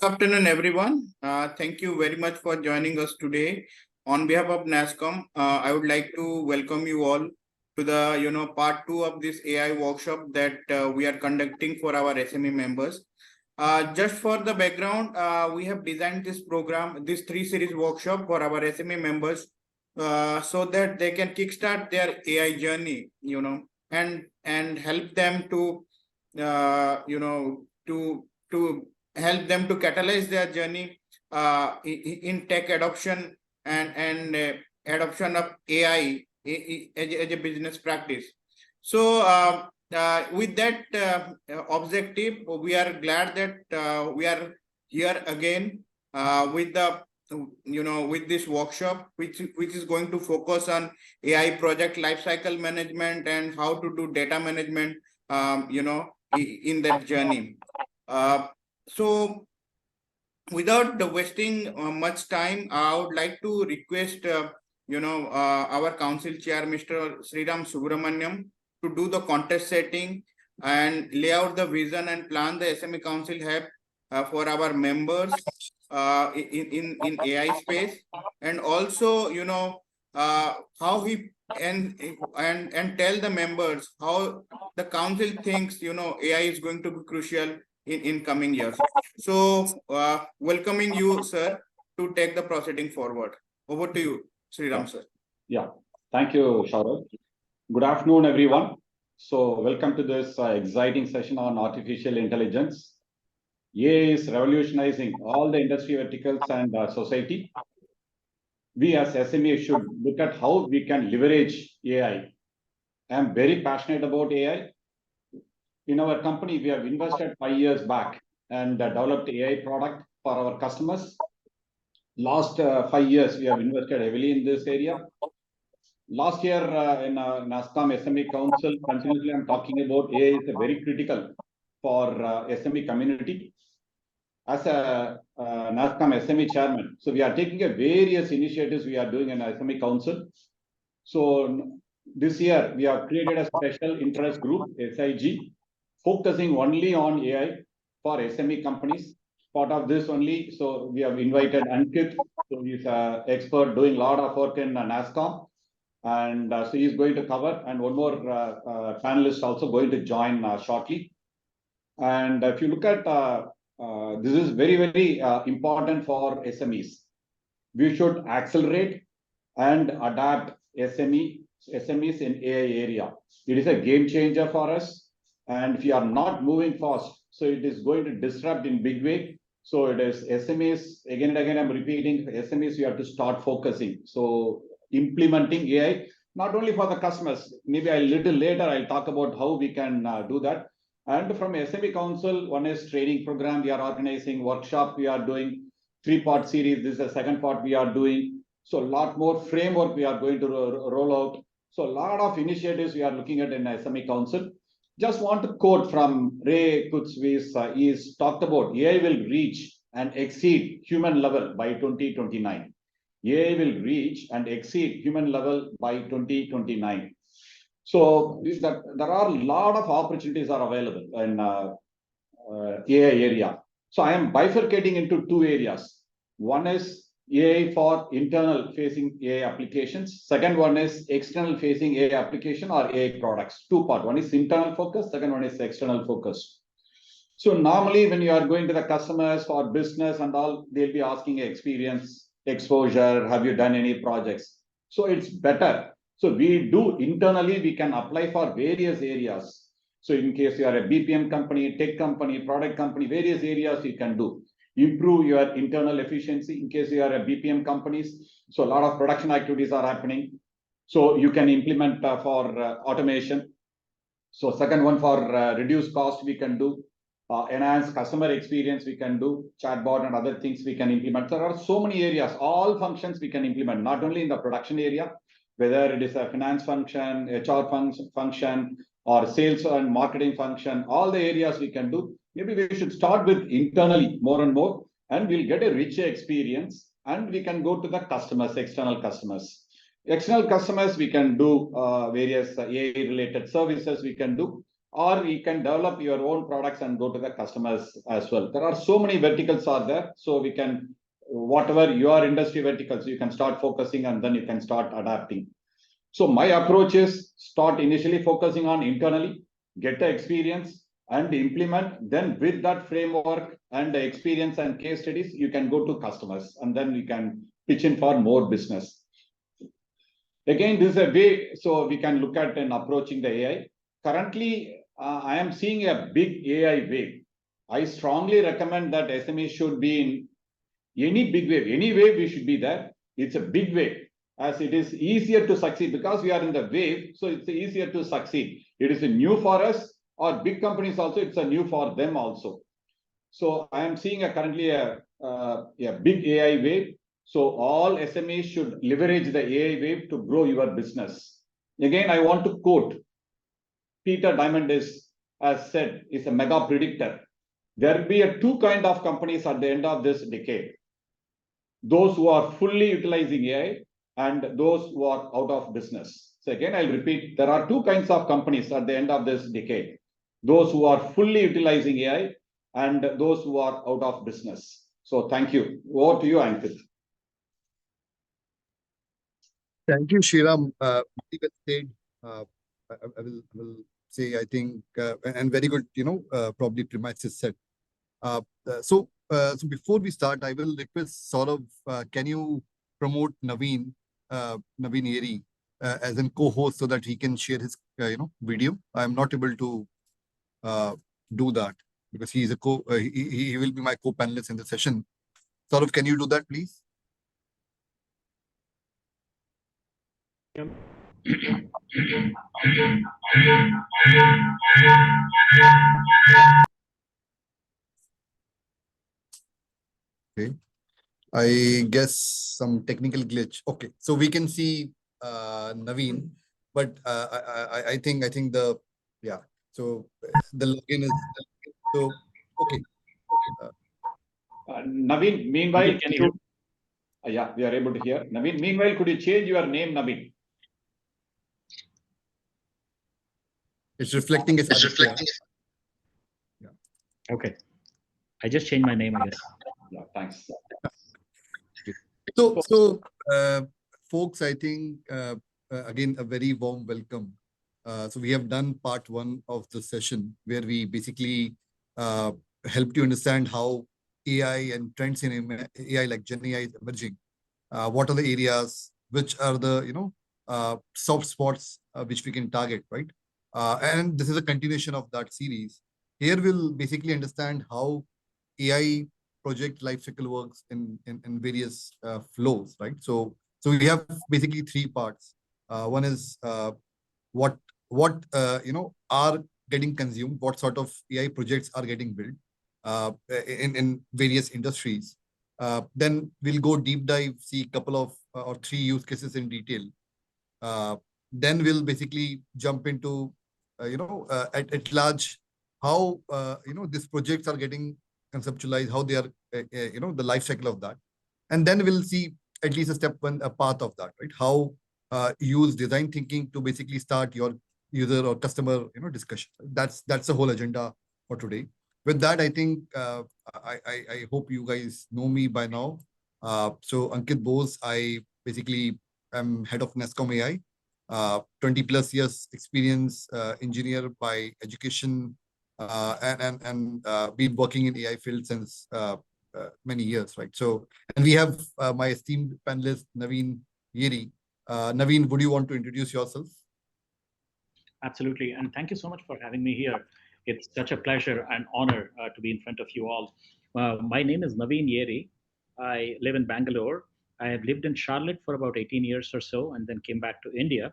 Good afternoon, everyone. Thank you very much for joining us today. On behalf of NASSCOM, I would like to welcome you all to the part two of this AI workshop that we are conducting for our SME members. Just for the background, we have designed this program, this 3 series workshop for our SME members, so that they can kickstart their AI journey, and help them to, to help them to catalyze their journey in tech adoption and adoption of AI as a business practice. So with that objective, we are glad that we are here again with the with this workshop, which is going to focus on AI project lifecycle management and how to do data management, in that journey. So without wasting much time, I would like to request, our council chair, Mr. Sriram Subramaniam, to do the contest setting and lay out the vision and plan the SME Council have for our members in AI space, and also, how he and tell the members how the council thinks, AI is going to be crucial in coming years. So welcoming you, sir, to take the proceeding forward. Over to you, Sriram, sir. Yeah, thank you, Shaurav. Good afternoon, everyone. So welcome to this exciting session on artificial intelligence. AI is revolutionizing all the industry verticals and society. We as SMEs should look at how we can leverage AI. I am very passionate about AI. In our company, we have invested 5 years back and developed AI product for our customers. Last 5 years, we have invested heavily in this area. Last year in NASSCOM SME Council, continuously I'm talking about AI is very critical for SME community. As a NASSCOM SME chairman, so we are taking a various initiatives we are doing in SME Council. So this year, we have created a special interest group, SIG, focusing only on AI for SME companies. Part of this only, so we have invited Ankit, so he's an expert doing a lot of work in NASSCOM. And so he's going to cover, and one more panelist also going to join shortly. And if you look at, this is very, very important for SMEs. We should accelerate and adapt SMEs in AI area. It is a game changer for us. And if you are not moving fast, so it is going to disrupt in big way. So it is SMEs, again and again, I'm repeating, SMEs, you have to start focusing. So implementing AI, not only for the customers, maybe a little later, I'll talk about how we can do that. And from SME Council, one is training program, we are organizing workshop, we are doing 3-part series, this is the second part we are doing. So a lot more framework we are going to roll out. So a lot of initiatives we are looking at in SME Council. Just want to quote from Ray Kurzweil, he's talked about AI will reach and exceed human level by 2029. AI will reach and exceed human level by 2029. So there are a lot of opportunities are available in AI area. So I am bifurcating into 2 areas. One is AI for internal facing AI applications. Second one is external facing AI application or AI products. 2 parts. One is internal focus. Second one is external focus. So normally when you are going to the customers for business and all, they'll be asking experience, exposure, have you done any projects? So it's better. So we do internally, we can apply for various areas. So in case you are a BPM company, tech company, product company, various areas you can do. Improve your internal efficiency in case you are a BPM companies. So a lot of production activities are happening. So you can implement for automation. So second one for reduce cost we can do. Enhance customer experience we can do. Chatbot and other things we can implement. There are so many areas, all functions we can implement, not only in the production area, whether it is a finance function, HR function, or sales and marketing function, all the areas we can do. Maybe we should start with internally more and more, and we'll get a richer experience, and we can go to the customers, external customers. External customers, we can do various AI-related services we can do. or you can develop your own products and go to the customers as well. There are so many verticals are there. So we can, whatever your industry verticals, you can start focusing and then you can start adapting. So my approach is start initially focusing on internally, get the experience and implement. Then with that framework and the experience and case studies, you can go to customers and then you can pitch in for more business. Again, this is a way, so we can look at and approaching the AI. Currently, I am seeing a big AI wave. I strongly recommend that SME should be in any big wave, any wave we should be there. It's a big wave, as it is easier to succeed because we are in the wave, so it's easier to succeed. It is a new for us, or big companies also, it's a new for them also. So I am seeing currently a big AI wave. So all SMEs should leverage the AI wave to grow your business. Again, I want to quote Peter Diamond as said, is a mega predictor. There will be two kind of companies at the end of this decade. Those who are fully utilizing AI and those who are out of business. So again, I'll repeat, there are two kinds of companies at the end of this decade. Those who are fully utilizing AI and those who are out of business. So thank you. Over to you, Ankit. Thank you, Shriram. Very well said. I will say, I think, and very good, probably premises set. So before we start, I will request Saurav, can you promote Naveen Yeri as a co-host so that he can share his, video? I'm not able to do that because he is he will be my co-panelist in the session. Saurav, can you do that, please? Okay. I guess some technical glitch. Okay, so we can see Naveen, but I think the so the login is so okay. Naveen, meanwhile, Can you yeah, we are able to hear. Naveen, meanwhile, could you change your name, Naveen? It's reflecting as Aditya. Yeah. Okay. I just changed my name, I guess. Yeah, thanks. So folks, I think again a very warm welcome. So we have done part one of the session where we basically helped you understand how AI and trends in AI like Gen AI is emerging. What are the areas? Which are the soft spots which we can target, right? And this is a continuation of that series. Here we'll basically understand how AI project lifecycle works in various flows, right? So we have basically three parts. One is what are getting consumed, what sort of AI projects are getting built in various industries. Then we'll go deep dive, see a couple of or three use cases in detail. Then we'll basically jump into at large how these projects are getting conceptualized, how they are the life cycle of that, and then we'll see at least a path of that, right? How use design thinking to basically start your user or customer discussion. That's the whole agenda for today. With that, I think I hope you guys know me by now. So Ankit Bose, I basically am head of NASSCOM AI, 20 plus years experience, engineer by education, and been working in AI field since many years, right? So, and we have my esteemed panelist Naveen Yeri. Naveen, would you want to introduce yourself? Absolutely, and thank you so much for having me here. It's such a pleasure and honor to be in front of you all. My name is Naveen Yeri. I live in Bangalore. I have lived in Charlotte for about 18 years or so, and then came back to India.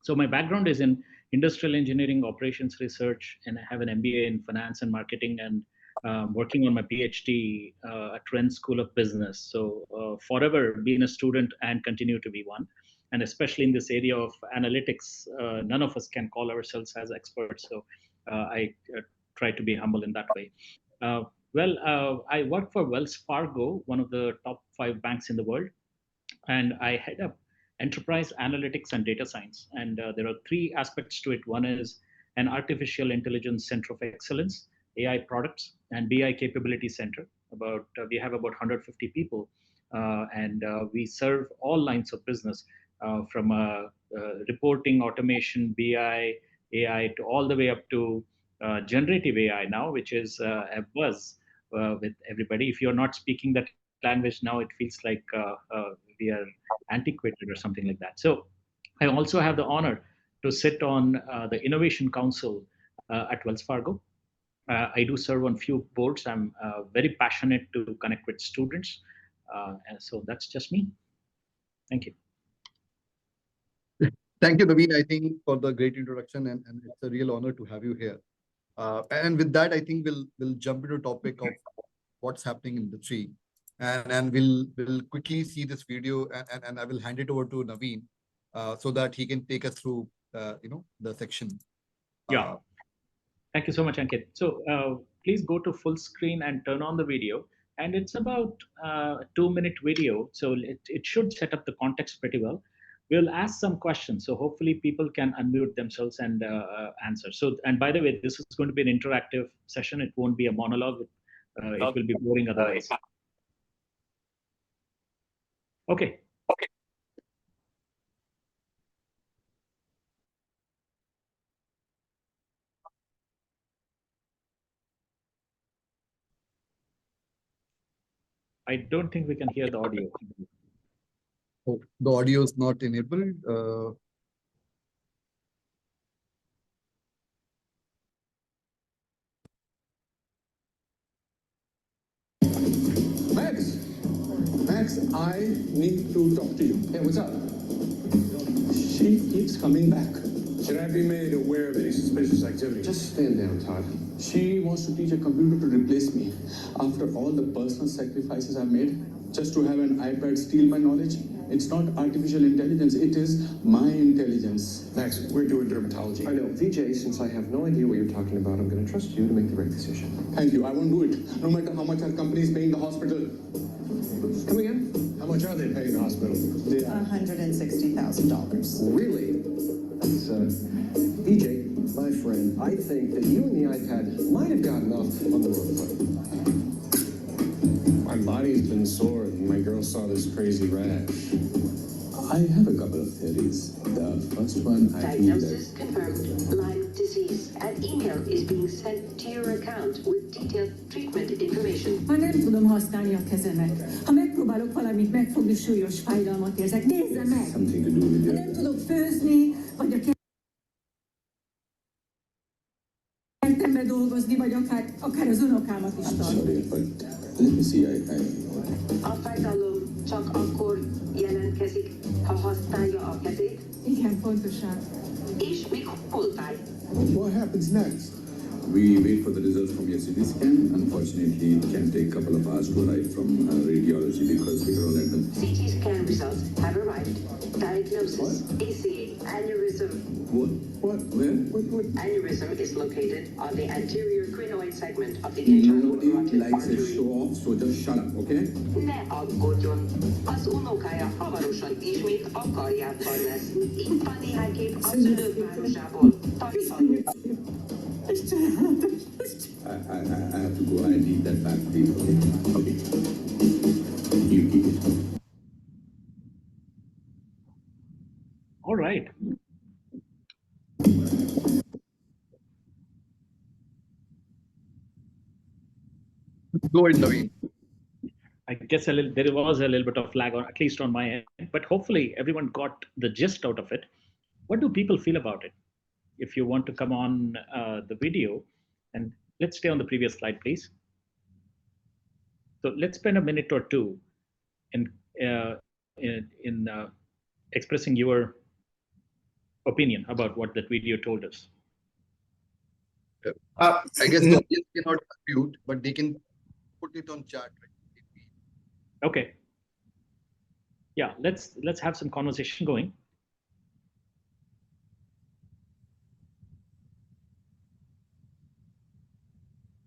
So my background is in industrial engineering, operations research, and I have an MBA in finance and marketing, and working on my PhD at Trent School of Business. So forever been a student and continue to be one. And especially in this area of analytics, none of us can call ourselves as experts. So I try to be humble in that way. I work for Wells Fargo, one of the top 5 banks in the world, and I head up enterprise analytics and data science. And there are 3 aspects to it. One is an artificial intelligence center of excellence, AI products, and BI capability center. We have about 150 people, and we serve all lines of business, from reporting, automation, BI, AI, to all the way up to generative AI now, which is a buzz with everybody. If you're not speaking that language now, it feels like we are antiquated or something like that. So I also have the honor to sit on the Innovation Council at Wells Fargo. I do serve on few boards. I'm very passionate to connect with students. And so that's just me. Thank you. Thank you, Naveen, I think, for the great introduction, and it's a real honor to have you here. And with that, I think we'll jump into topic of what's happening in industry, and we'll quickly see this video, and I will hand it over to Naveen, so that he can take us through the section. Yeah. Thank you so much, Ankit. So please go to full screen and turn on the video. And it's about a 2-minute video, so it should set up the context pretty well. We'll ask some questions, so hopefully people can unmute themselves and answer. So, and by the way, this is going to be an interactive session. It won't be a monologue. It will be boring otherwise. Okay. I don't think we can hear the audio. Oh, the audio is not enabled. Max, I need to talk to you. Hey, what's up? She keeps coming back. Should I be made aware of any suspicious activity? Just stand down, Todd. She wants to teach a computer to replace me. After all the personal sacrifices I've made, just to have an iPad steal my knowledge, it's not artificial intelligence, it is my intelligence. Max, we're doing dermatology. I know. VJ, since I have no idea what you're talking about, I'm going to trust you to make the right decision. Thank you. I won't do it. No matter how much our company is paying the hospital. Come again? How much are they paying the hospital? They are. $160,000. Really? That's, VJ, my friend, I think that you and the iPad might have gotten off on the wrong foot. My body's been sore and my girl saw this crazy rash. I have a couple of theories. The first one, I think Diagnosis confirmed. Lyme disease. An email is being sent to your account with detailed treatment information. Ha nem tudom használni a kezemet. Ha megpróbálok valamit megfogni, súlyos fájdalmat érzek. Nézze meg! something to do with Ha your... nem tudok főzni, vagy a kertembe dolgozni, vagy akár az unokámat is I'm tartom. sorry, but let me see, A fájdalom csak akkor jelentkezik, ha használja a kezét, Igen, pontosan. és még hol fáj. What happens next? We wait for the results from your CT scan. Unfortunately, it can take a couple of hours to arrive from radiology because we are all at the... CT scan results have arrived. Diagnosis, ACA, aneurysm. What? Where? What? Aneurysm is located on the anterior crinoid segment of the Nobody internal carotid likes a artery. show off, so just shut up, okay? Ne aggódjon! Az unokája hamarosan ismét a karjában lesz. Itt van néhány kép a szülők városából. Tartani. I have to go. I need that back, please. Okay. You keep it. All right. Go ahead, Naveen. I guess there was a little bit of lag, at least on my end, but hopefully everyone got the gist out of it. What do people feel about it? If you want to come on the video, and let's stay on the previous slide, please. So let's spend a minute or two in expressing your opinion about what that video told us. I guess the audience cannot mute, but they can put it on chat. Right? Okay. Yeah, let's have some conversation going.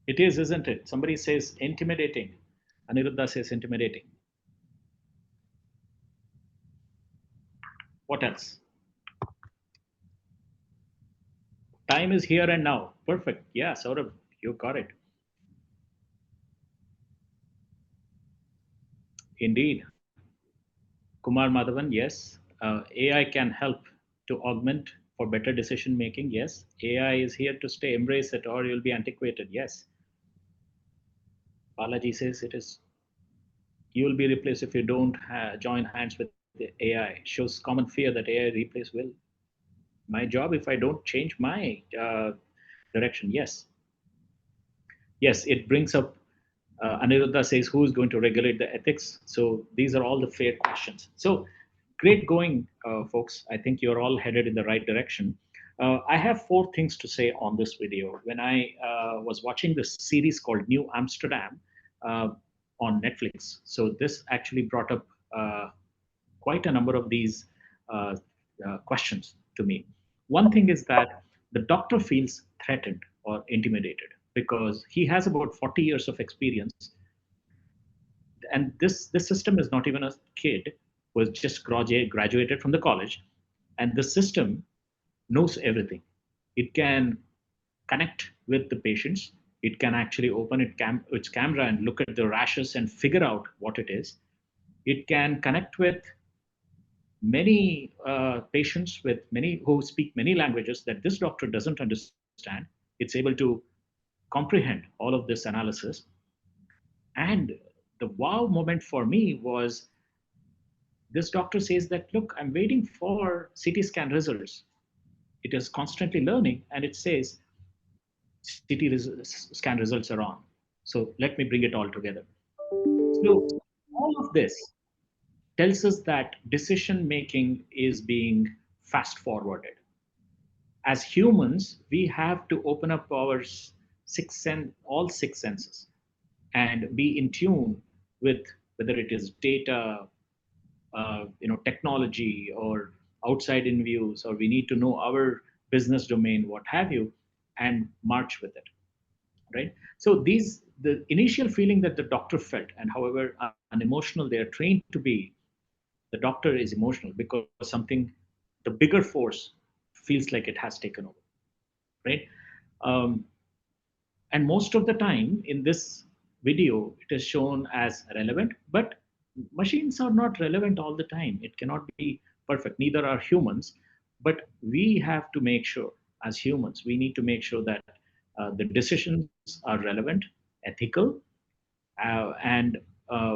It is, isn't it? Somebody says intimidating. Aniruddha says intimidating. What else? Time is here and now. Perfect. Yeah, Saurabh, you got it. Indeed. Kumar Madhavan, yes. AI can help to augment for better decision making. Yes. AI is here to stay. Embrace it or you'll be antiquated. Yes. Balaji says it is. You will be replaced if you don't join hands with the AI. Shows common fear that AI replace will. My job if I don't change my direction. Yes. Yes, it brings up Aniruddha says who is going to regulate the ethics. So these are all the fair questions. So great going, folks. I think you're all headed in the right direction. I have 4 things to say on this video. When I was watching this series called New Amsterdam on Netflix, so this actually brought up quite a number of these uh, questions to me. One thing is that the doctor feels threatened or intimidated because he has about 40 years of experience, and this system is not even a kid who has just graduated from the college, and the system knows everything. It can connect with the patients. It can actually open its camera and look at the rashes and figure out what it is. It can connect with many patients with many who speak many languages that this doctor doesn't understand. It's able to comprehend all of this analysis. And the wow moment for me was this doctor says that, look, I'm waiting for CT scan results. It is constantly learning and it says scan results are on. So let me bring it all together. So all of this tells us that decision making is being fast forwarded. As humans, we have to open up our all 6 senses and be in tune with whether it is data, technology, or outside in views, or we need to know our business domain, what have you, and march with it, right? So the initial feeling that the doctor felt, and however unemotional they are trained to be, the doctor is emotional because something, the bigger force feels like it has taken over, right? Um, and most of the time in this video, it is shown as relevant, but machines are not relevant all the time. It cannot be perfect. Neither are humans. But we have to make sure, as humans, we need to make sure that the decisions are relevant, ethical, and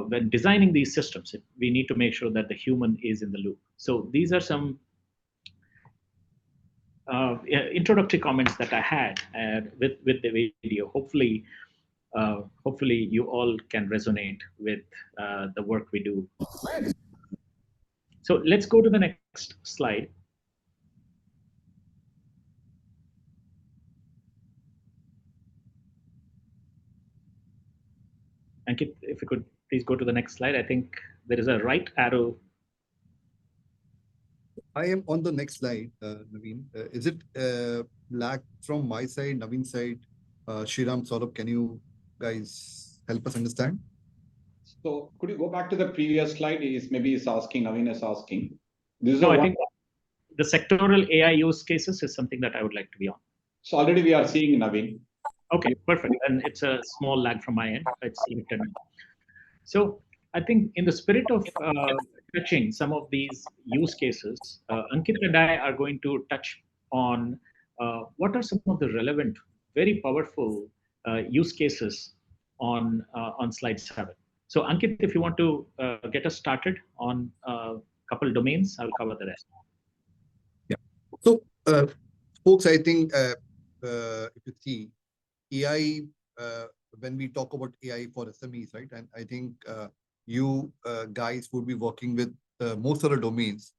when designing these systems, we need to make sure that the human is in the loop. So these are some introductory comments that I had with the video. Hopefully you all can resonate with the work we do. So let's go to the next slide. Ankit, if you could please go to the next slide. I think there is a right arrow. I am on the next slide, Naveen. Is it lag from my side, Naveen's side? Shriram, Saurabh, can you guys help us understand? So could you go back to the previous slide? Maybe is asking, Naveen is asking. This is No, I think the sectoral AI use cases is something that I would like to be on. So already we are seeing Naveen. Okay, perfect. And it's a small lag from my end. It's limited. So I think in the spirit of touching some of these use cases, Ankit and I are going to touch on what are some of the relevant, very powerful use cases on slide 7. So Ankit, if you want to get us started on a couple domains, I'll cover the rest. Yeah. So, folks, I think if you see AI, when we talk about AI for SMEs, right? And I think you guys would be working with most other domains.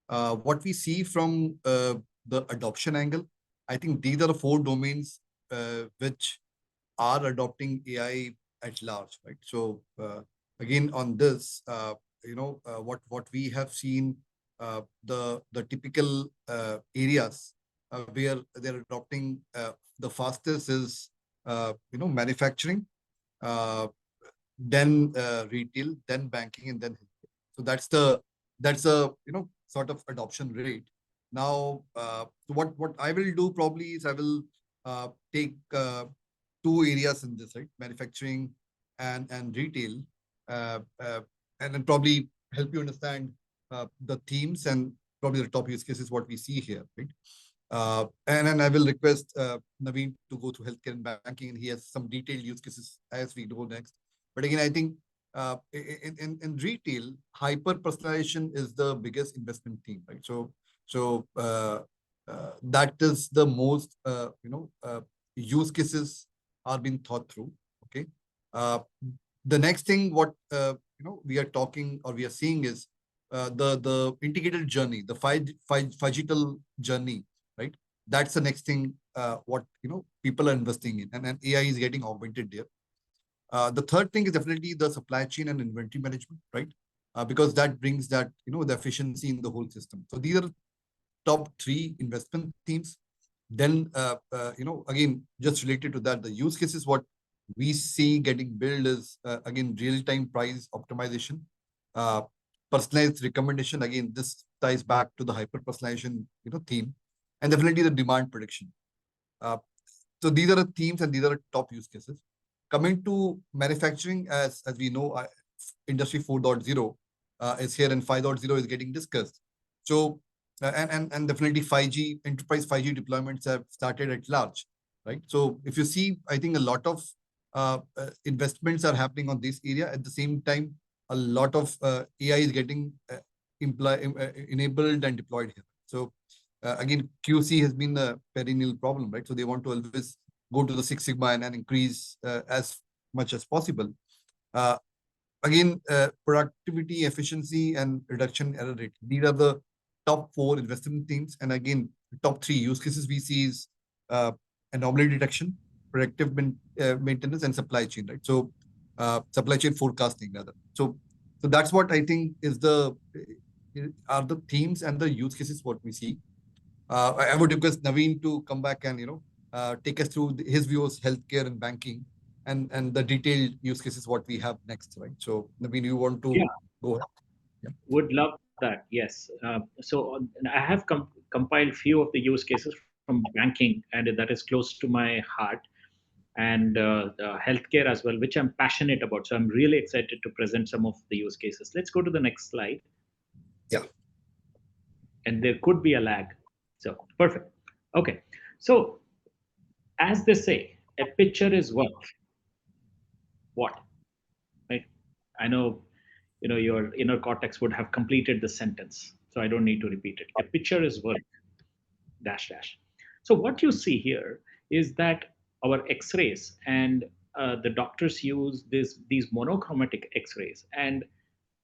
What we see from the adoption angle, I think these are the 4 domains which are adopting AI at large, right? So again, on this, what we have seen, the typical areas where they're adopting the fastest is manufacturing, then retail, then banking, and then healthcare. So that's a sort of adoption rate. Now, so what I will do probably is I will take two areas in this, right? Manufacturing and retail, and then probably help you understand the themes and probably the top use cases what we see here, right? And then I will request Naveen to go through healthcare and banking, and he has some detailed use cases as we go next. But again, I think in retail, hyper personalization is the biggest investment theme, right? So that is the most use cases are being thought through. Okay. The next thing what we are talking or we are seeing is the integrated journey, the digital journey, right? That's the next thing what people are investing in, and AI is getting augmented there. The third thing is definitely the supply chain and inventory management, right? Because that brings that the efficiency in the whole system. So these are top three investment themes. Then again, just related to that, the use cases what we see getting built is again real-time price optimization, personalized recommendation. Again, this ties back to the hyper personalization theme, and definitely the demand prediction. So these are the themes and these are the top use cases. Coming to manufacturing, as we know, Industry 4.0 is here and 5.0 is getting discussed. So and definitely 5G, enterprise 5G deployments have started at large, right? So if you see, I think a lot of investments are happening on this area. At the same time, a lot of AI is getting enabled and deployed here. So again, QC has been a perennial problem, right? So they want to always go to the Six Sigma and increase as much as possible. Again, productivity, efficiency, and reduction error rate. These are the top 4 investment themes. And again, the top 3 use cases we see is anomaly detection, predictive maintenance, and supply chain, right? So supply chain forecasting rather. So that's what I think is are the themes and the use cases what we see. I would request Naveen to come back and take us through his views, healthcare and banking, and the detailed use cases what we have next, right? So Naveen, you want to go ahead? Yeah. Would love that. Yes. So I have compiled few of the use cases from banking, and that is close to my heart, and healthcare as well, which I'm passionate about. So I'm really excited to present some of the use cases. Let's go to the next slide. Yeah. And there could be a lag. So perfect. Okay. So as they say, a picture is worth what? Right? I know your inner cortex would have completed the sentence, so I don't need to repeat it. A picture is worth dash dash. So what you see here is that our X-rays, and the doctors use these monochromatic X-rays, and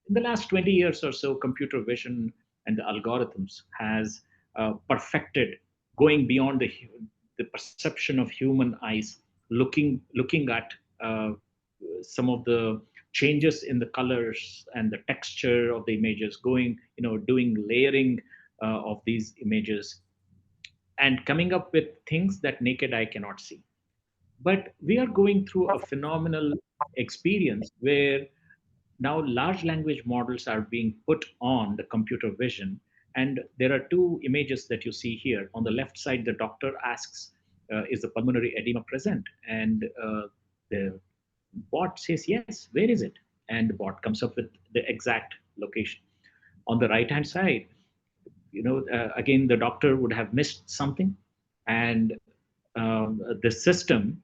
in the last 20 years or so, computer vision and the algorithms has perfected going beyond the perception of human eyes, looking at some of the changes in the colors and the texture of the images, doing layering of these images, and coming up with things that naked eye cannot see. But we are going through a phenomenal experience where now large language models are being put on the computer vision. And there are 2 images that you see here. On the left side, the doctor asks, is the pulmonary edema present? And the bot says, yes, where is it? And the bot comes up with the exact location. On the right hand side, again, the doctor would have missed something, and the system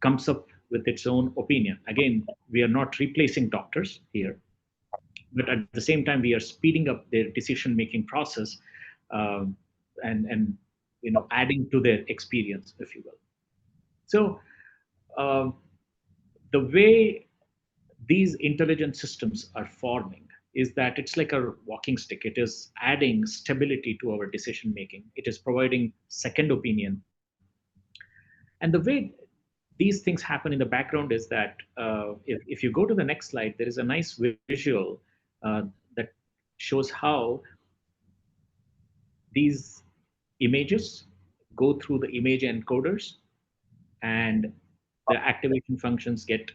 comes up with its own opinion. Again, we are not replacing doctors here, but at the same time, we are speeding up their decision-making process, and adding to their experience, if you will. So the way these intelligent systems are forming is that it's like a walking stick. It is adding stability to our decision making. It is providing second opinion. And the way these things happen in the background is that if you go to the next slide, there is a nice visual that shows how these images go through the image encoders, and the activation functions get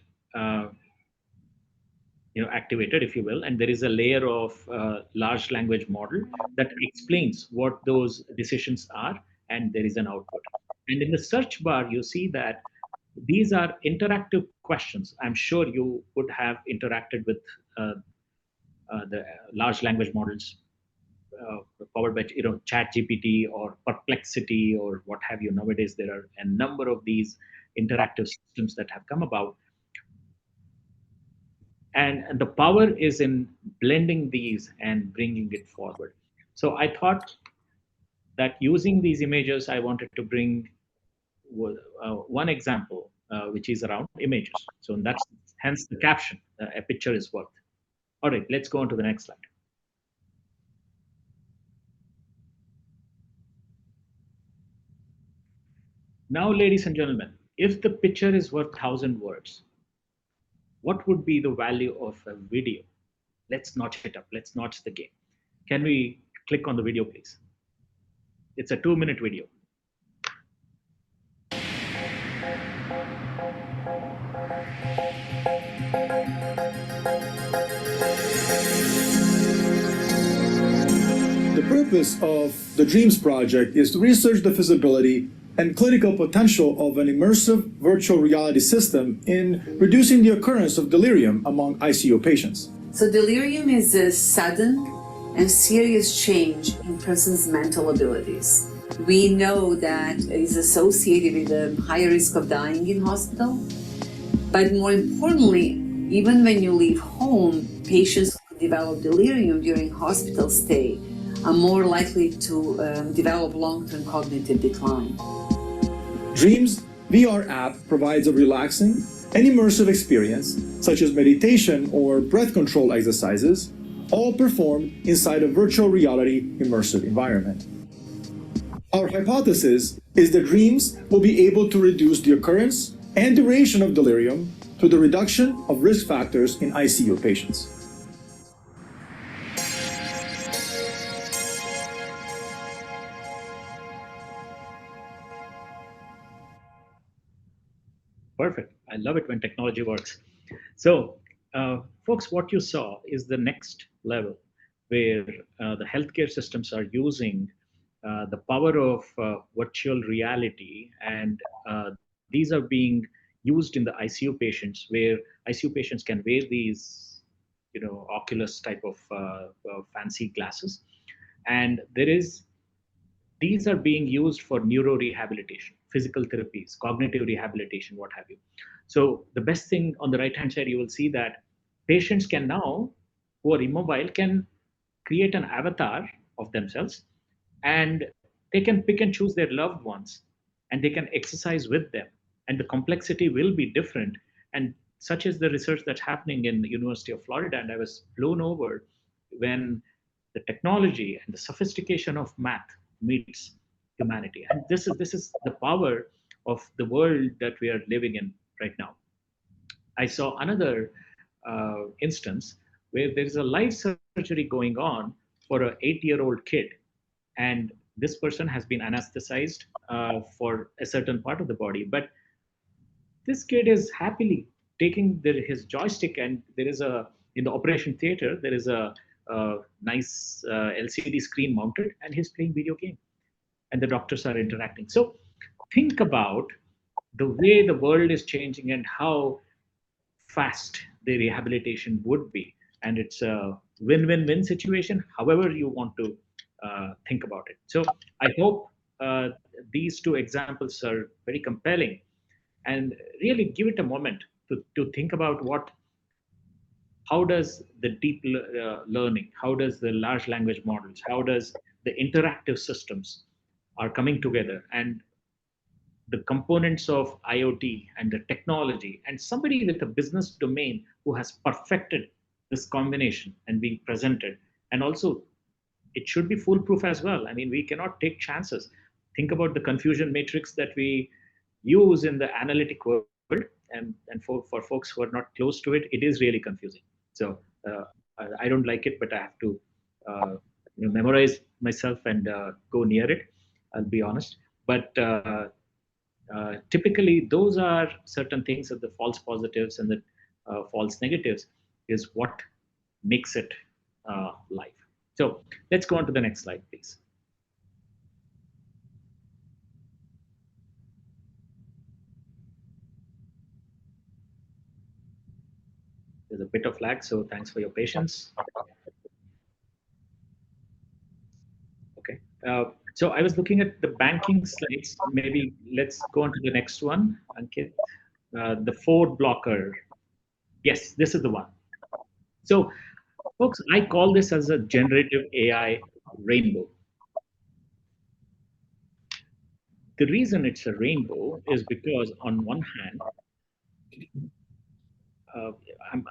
activated, if you will, and there is a layer of large language model that explains what those decisions are, and there is an output. And in the search bar, you see that these are interactive questions. I'm sure you would have interacted with the large language models powered by Chat GPT or Perplexity or what have you. Nowadays, there are a number of these interactive systems that have come about. And the power is in blending these and bringing it forward. So I thought that using these images, I wanted to bring one example, which is around images. So that's hence the caption, a picture is worth. All right, let's go on to the next slide. Now, ladies and gentlemen, if the picture is worth 1,000 words, what would be the value of a video? Let's notch it up. Let's notch the game. Can we click on the video, please? It's a 2-minute video. The purpose of the DREAMS project is to research the feasibility and clinical potential of an immersive virtual reality system in reducing the occurrence of delirium among ICU patients. So delirium is a sudden and serious change in a person's mental abilities. We know that it is associated with a higher risk of dying in hospital, but more importantly, even when you leave home, patients who develop delirium during hospital stay are more likely to develop long-term cognitive decline. DREAMS VR app provides a relaxing and immersive experience, such as meditation or breath control exercises, all performed inside a virtual reality immersive environment. Our hypothesis is that DREAMS will be able to reduce the occurrence and duration of delirium through the reduction of risk factors in ICU patients. Perfect. I love it when technology works. So, folks, what you saw is the next level where the healthcare systems are using the power of virtual reality, and these are being used in the ICU patients, where ICU patients can wear these, Oculus type of fancy glasses, and these are being used for neuro rehabilitation, physical therapies, cognitive rehabilitation, what have you. So the best thing on the right-hand side, you will see that patients can now, who are immobile, can create an avatar of themselves, and they can pick and choose their loved ones, and they can exercise with them. And the complexity will be different. And such is the research that's happening in the University of Florida. And I was blown over when the technology and the sophistication of math meets humanity. And this is the power of the world that we are living in right now. I saw another instance where there is a live surgery going on for an 8-year-old kid, and this person has been anesthetized for a certain part of the body, but this kid is happily taking his joystick, and there is in the operation theater, there is a nice LCD screen mounted, and he's playing video game, and the doctors are interacting. So think about the way the world is changing and how fast the rehabilitation would be. And it's a win-win-win situation, however you want to think about it. So I hope these two examples are very compelling, and really give it a moment to think about how does the deep learning, how does the large language models, how does the interactive systems are coming together, and the components of IoT and the technology, and somebody with a business domain who has perfected this combination and being presented. And also, it should be foolproof as well. I mean, we cannot take chances. Think about the confusion matrix that we use in the analytic world, and for folks who are not close to it, it is really confusing. So I don't like it, but I have to memorize myself and go near it, I'll be honest. But typically, those are certain things of the false positives and the false negatives. is what makes it live. So let's go on to the next slide, please. There's a bit of lag, so thanks for your patience. Okay, so I was looking at the banking slides. Maybe let's go on to the next one, Ankit. The Ford blocker. Yes, this is the one. So, folks, I call this as a generative AI rainbow. The reason it's a rainbow is because on one hand,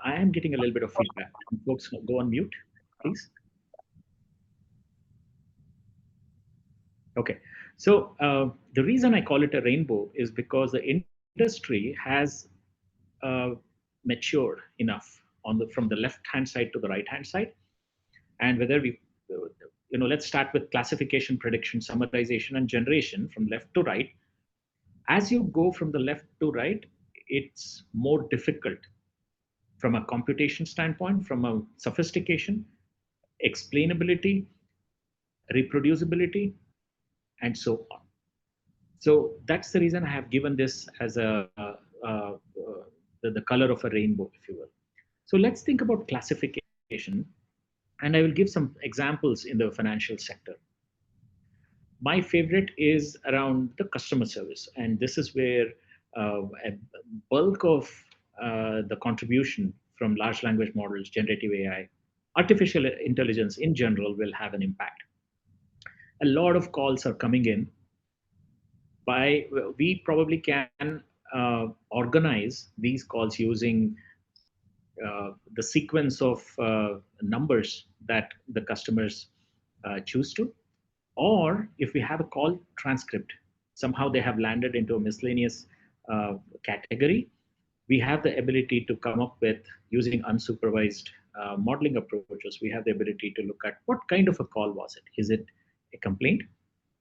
I am getting a little bit of feedback. Folks, go on mute, please. Okay, so the reason I call it a rainbow is because the industry has matured enough from the left-hand side to the right-hand side, and whether we, let's start with classification, prediction, summarization, and generation from left to right. As you go from the left to right, it's more difficult from a computation standpoint, from a sophistication, explainability, reproducibility, and so on. So that's the reason I have given this as the color of a rainbow, if you will. So let's think about classification, and I will give some examples in the financial sector. My favorite is around the customer service, and this is where a bulk of the contribution from large language models, generative AI, artificial intelligence in general will have an impact. A lot of calls are coming in. We probably can organize these calls using the sequence of numbers that the customers choose to, or if we have a call transcript, somehow they have landed into a miscellaneous category, we have the ability to come up with, using unsupervised modeling approaches, we have the ability to look at what kind of a call was it. Is it a complaint,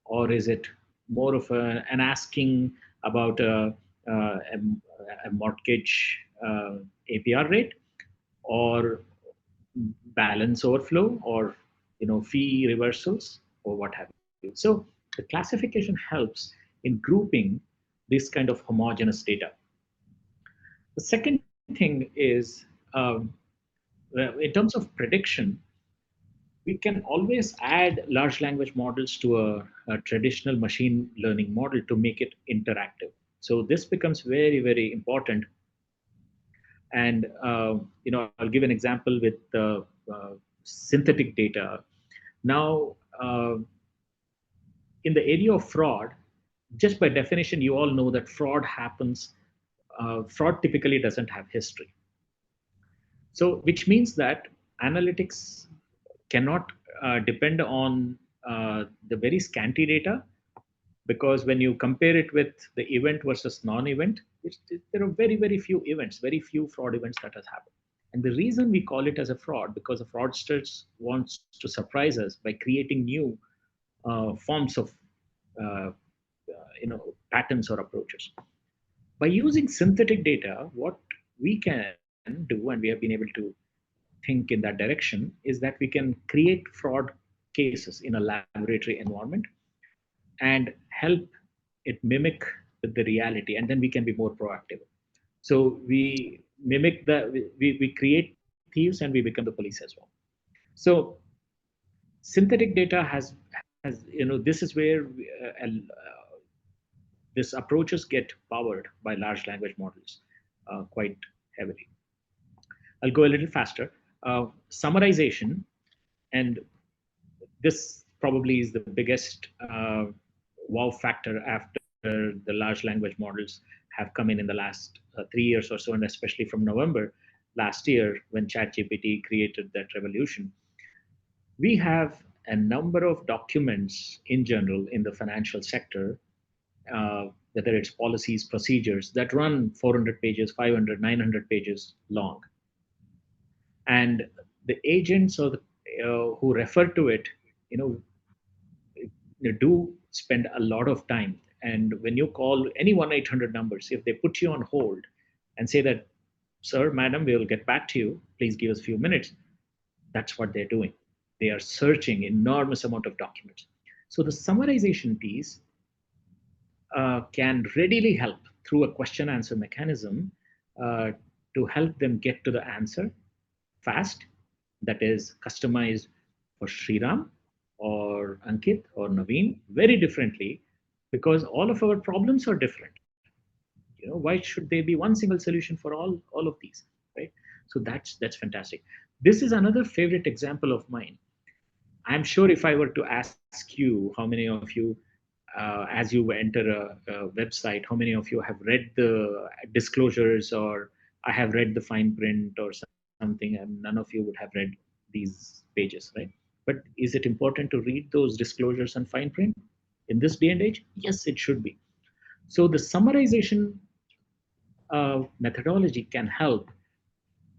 or is it more of an asking about a mortgage APR rate, or balance overflow, or fee reversals, or what have you. So the classification helps in grouping this kind of homogeneous data. The second thing is, in terms of prediction, we can always add large language models to a traditional machine learning model to make it interactive. So this becomes very, very important. And I'll give an example with synthetic data. Now, in the area of fraud, just by definition, you all know that fraud happens. Fraud typically doesn't have history. So, which means that analytics cannot depend on the very scanty data, because when you compare it with the event versus non-event, there are very, very few events, very few fraud events that has happened. And the reason we call it as a fraud, because the fraudsters wants to surprise us by creating new forms of patterns or approaches. By using synthetic data, what we can do, and we have been able to think in that direction, is that we can create fraud cases in a laboratory environment and help it mimic the reality, and then we can be more proactive. So we mimic we create thieves, and we become the police as well. So synthetic data has this is where these approaches get powered by large language models quite heavily. I'll go a little faster. Summarization, and this probably is the biggest wow factor after the large language models have come in the last 3 years or so, and especially from November last year when ChatGPT created that revolution. We have a number of documents in general in the financial sector, whether it's policies, procedures, that run 400 pages, 500, 900 pages long. And the agents or who refer to it, they do spend a lot of time. And when you call any 1-800 numbers, if they put you on hold and say that sir, madam, we will get back to you. Please give us a few minutes. That's what they're doing. They are searching enormous amount of documents. So the summarization piece can readily help through a question answer mechanism to help them get to the answer fast, that is customized for Sriram or Ankit or Naveen very differently, because all of our problems are different. Why should there be one single solution for all of these, right? So that's fantastic. This is another favorite example of mine. I'm sure if I were to ask you, how many of you, as you enter a website, how many of you have read the disclosures, or I have read the fine print or something, and none of you would have read these pages, right? But is it important to read those disclosures and fine print in this day and age? Yes, it should be. So the summarization methodology can help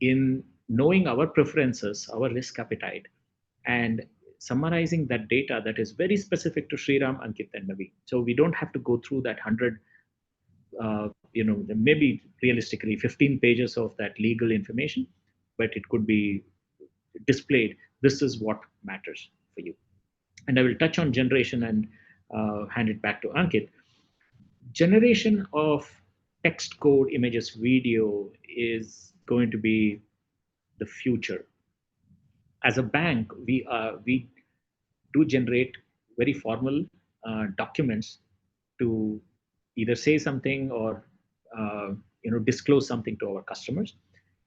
in knowing our preferences, our risk appetite, and summarizing that data that is very specific to Sriram, Ankit, and Navi. So we don't have to go through that 100, maybe realistically 15 pages of that legal information, but it could be displayed. This is what matters for you. And I will touch on generation and hand it back to Ankit. Generation of text, code, images, video is going to be the future. As a bank, we do generate very formal documents to either say something or disclose something to our customers.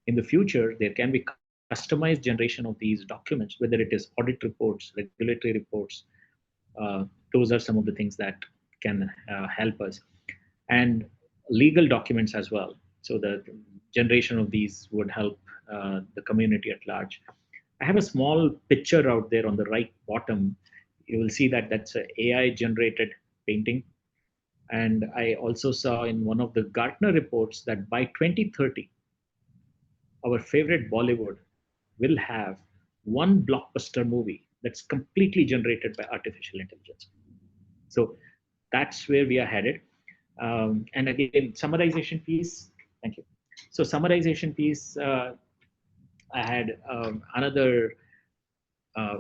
In the future, there can be customized generation of these documents, whether it is audit reports, regulatory reports. Those are some of the things that can help us, and legal documents as well. So the generation of these would help the community at large. I have a small picture out there on the right bottom. You will see that that's an AI generated painting. And I also saw in one of the Gartner reports that by 2030, our favorite Bollywood will have one blockbuster movie that's completely generated by artificial intelligence. So that's where we are headed. And again, summarization piece, thank you. So summarization piece, I had another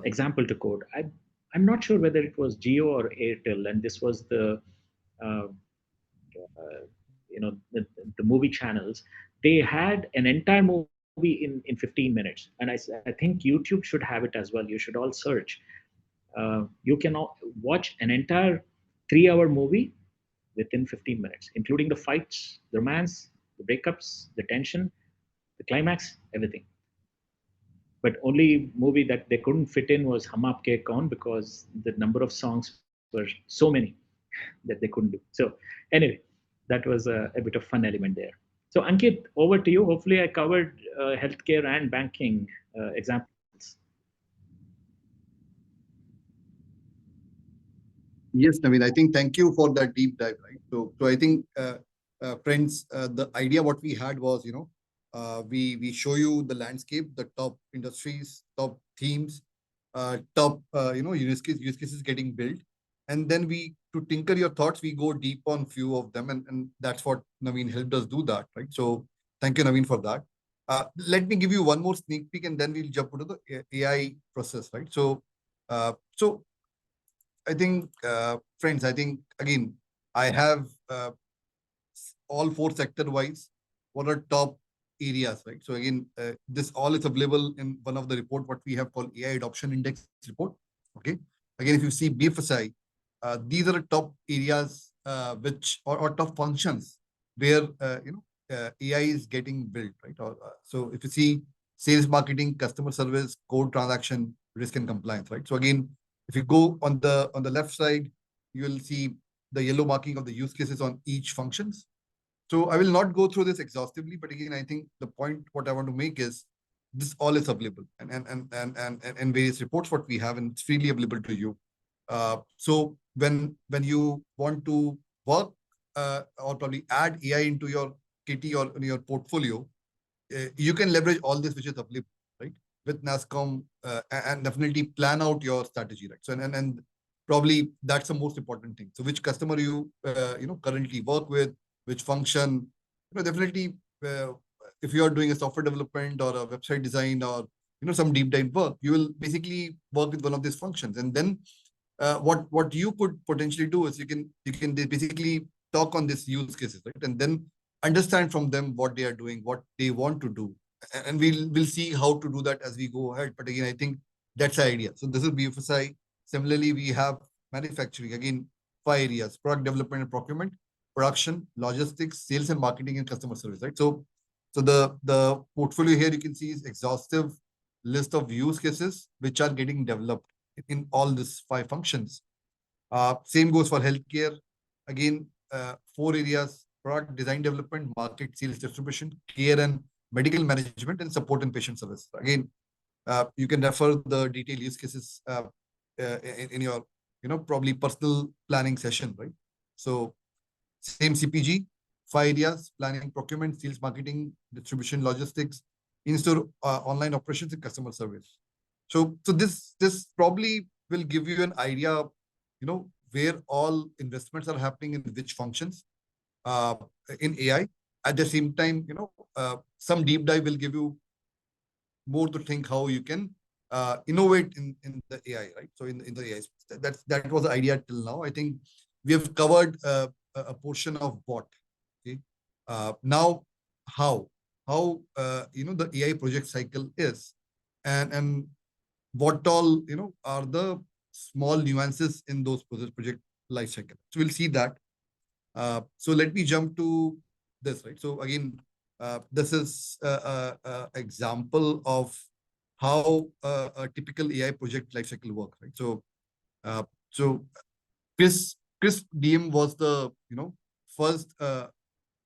example to quote. I'm not sure whether it was Jio or Airtel, and this was the the movie channels. They had an entire movie in 15 minutes, and I think YouTube should have it as well. You should all search. You can watch an entire 3-hour movie within 15 minutes, including the fights, the romance, the breakups, the tension, the climax, everything. But only movie that they couldn't fit in was Hum Aapke Kaun, because the number of songs were so many that they couldn't do. So anyway, that was a bit of fun element there. So Ankit, over to you. Hopefully I covered healthcare and banking examples. Yes, Naveen, I think thank you for that deep dive, right? So I think, friends, the idea what we had was, we show you the landscape, the top industries, top themes, top, use cases getting built. And then to tinker your thoughts, we go deep on few of them. And that's what Naveen helped us do that, right? So thank you, Naveen, for that. Let me give you one more sneak peek, and then we'll jump into the AI process, right? So I think, friends, I think, again, I have all 4 sector wise, what are top areas, right? So again, this all is available in one of the report, what we have called AI Adoption Index report. Okay. Again, if you see BFSI, these are the top areas which or top functions where AI is getting built, right? So if you see sales, marketing, customer service, code, transaction, risk and compliance, right? So again, if you go on the left side, you will see the yellow marking of the use cases on each functions. So I will not go through this exhaustively, but again, I think the point what I want to make is this all is available and various reports what we have, and it's freely available to you. So when you want to work or probably add AI into your kitty or in your portfolio, you can leverage all this which is available, right? With NASSCOM, and definitely plan out your strategy, right? So and probably that's the most important thing. So which customer you currently work with, which function, definitely if you are doing a software development or a website design or some deep dive work, you will basically work with one of these functions. And then what you could potentially do is you can basically talk on these use cases, right? And then understand from them what they are doing, what they want to do. And we'll see how to do that as we go ahead. But again, I think that's the idea. So this is BFSI. Similarly, we have manufacturing. Again, 5 areas: product development and procurement, production, logistics, sales and marketing, and customer service, right? So the portfolio here you can see is exhaustive list of use cases which are getting developed in all these 5 functions. Same goes for healthcare. Again, 4 areas: product design development, market, sales, distribution, care and medical management, and support and patient service. Again, you can refer the detailed use cases in your probably personal planning session, right? So same CPG, 5 areas: planning, procurement, sales, marketing, distribution, logistics, in-store, online operations, and customer service. So this probably will give you an idea, where all investments are happening in which functions in AI. At the same time, some deep dive will give you more to think how you can innovate in the AI, right? So in the AI space, that was the idea till now. I think we have covered a portion of what. Okay, now how the AI project cycle is, and what all are the small nuances in those project life cycle. So we'll see that. So let me jump to this, right? So again, this is a example of how a typical AI project lifecycle works, right? So Chris DM was the first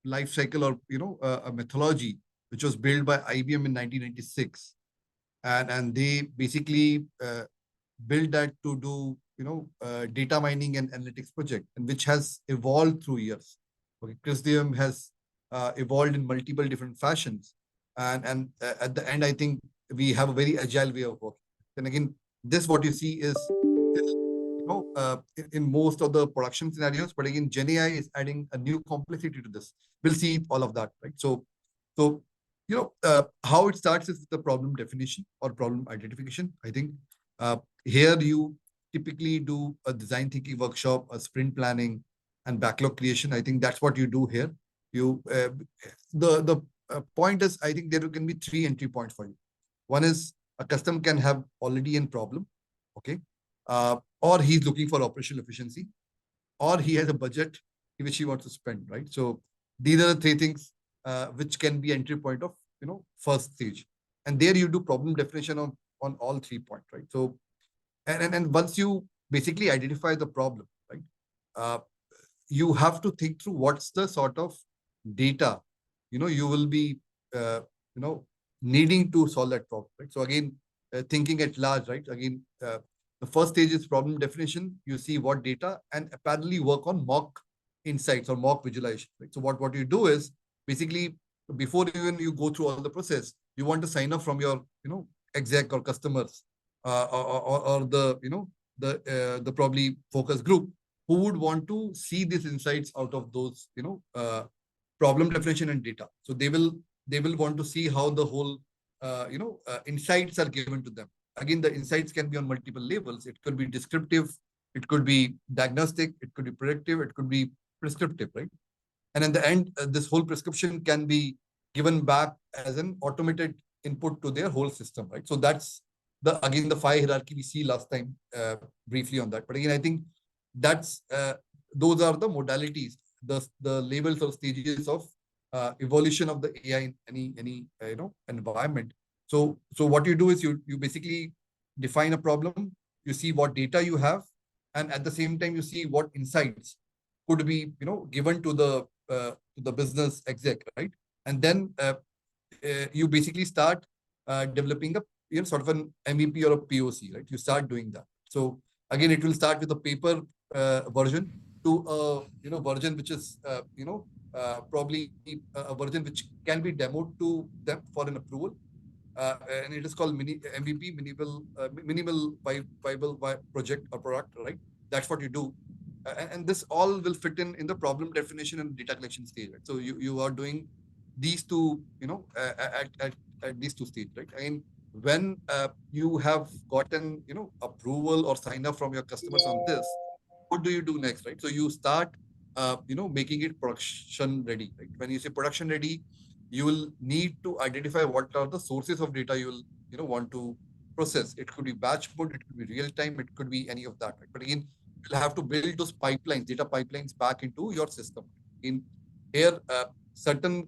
life cycle or a methodology which was built by IBM in 1996, and they basically built that to do data mining and analytics project, and which has evolved through years. Okay, Chris DM has evolved in multiple different fashions, and at the end, I think we have a very agile way of working. And again, this what you see is in most of the production scenarios, but again, GenAI is adding a new complexity to this. We'll see all of that, right? So how it starts is the problem definition or problem identification. I think here you typically do a design thinking workshop, a sprint planning, and backlog creation. I think that's what you do here. You the point is, I think there can be 3 entry points for you. One is a customer can have already a problem, okay, or he's looking for operational efficiency, or he has a budget which he wants to spend, right? So these are the 3 things which can be entry point of first stage, and there you do problem definition on all 3 points, right? So and once you basically identify the problem, right, you have to think through what's the sort of data you will be needing to solve that problem, right? So again, thinking at large, right? Again, the first stage is problem definition. You see what data, and apparently work on mock insights or mock visualization, right? So what you do is basically, before even you go through all the process, you want to sign up from your exec or customers or the the probably focus group who would want to see these insights out of those problem definition and data. So they will want to see how the whole insights are given to them. Again, the insights can be on multiple levels. It could be descriptive, it could be diagnostic, it could be predictive, it could be prescriptive, right? And in the end, this whole prescription can be given back as an automated input to their whole system, right? So that's again the 5 hierarchy we see last time briefly on that. But again, I think that's those are the modalities, the levels or stages of evolution of the AI in any environment. So what you do is you basically define a problem, you see what data you have, and at the same time you see what insights could be given to the business exec, right? And then you basically start developing a sort of an MVP or a POC, right? You start doing that. So again, it will start with a paper version to a version which is probably a version which can be demoed to them for an approval, and it is called MVP, minimal viable project or product, right? That's what you do, and this all will fit in the problem definition and data collection stage, right? So you are doing these two, at these two stages, right? I mean, when you have gotten, approval or sign up from your customers on this, what do you do next, right? So you start, making it production ready, right? When you say production ready, you will need to identify what are the sources of data you will, want to process. It could be batch mode, it could be real time, it could be any of that, right? But again, you'll have to build those pipelines, data pipelines back into your system. In here, certain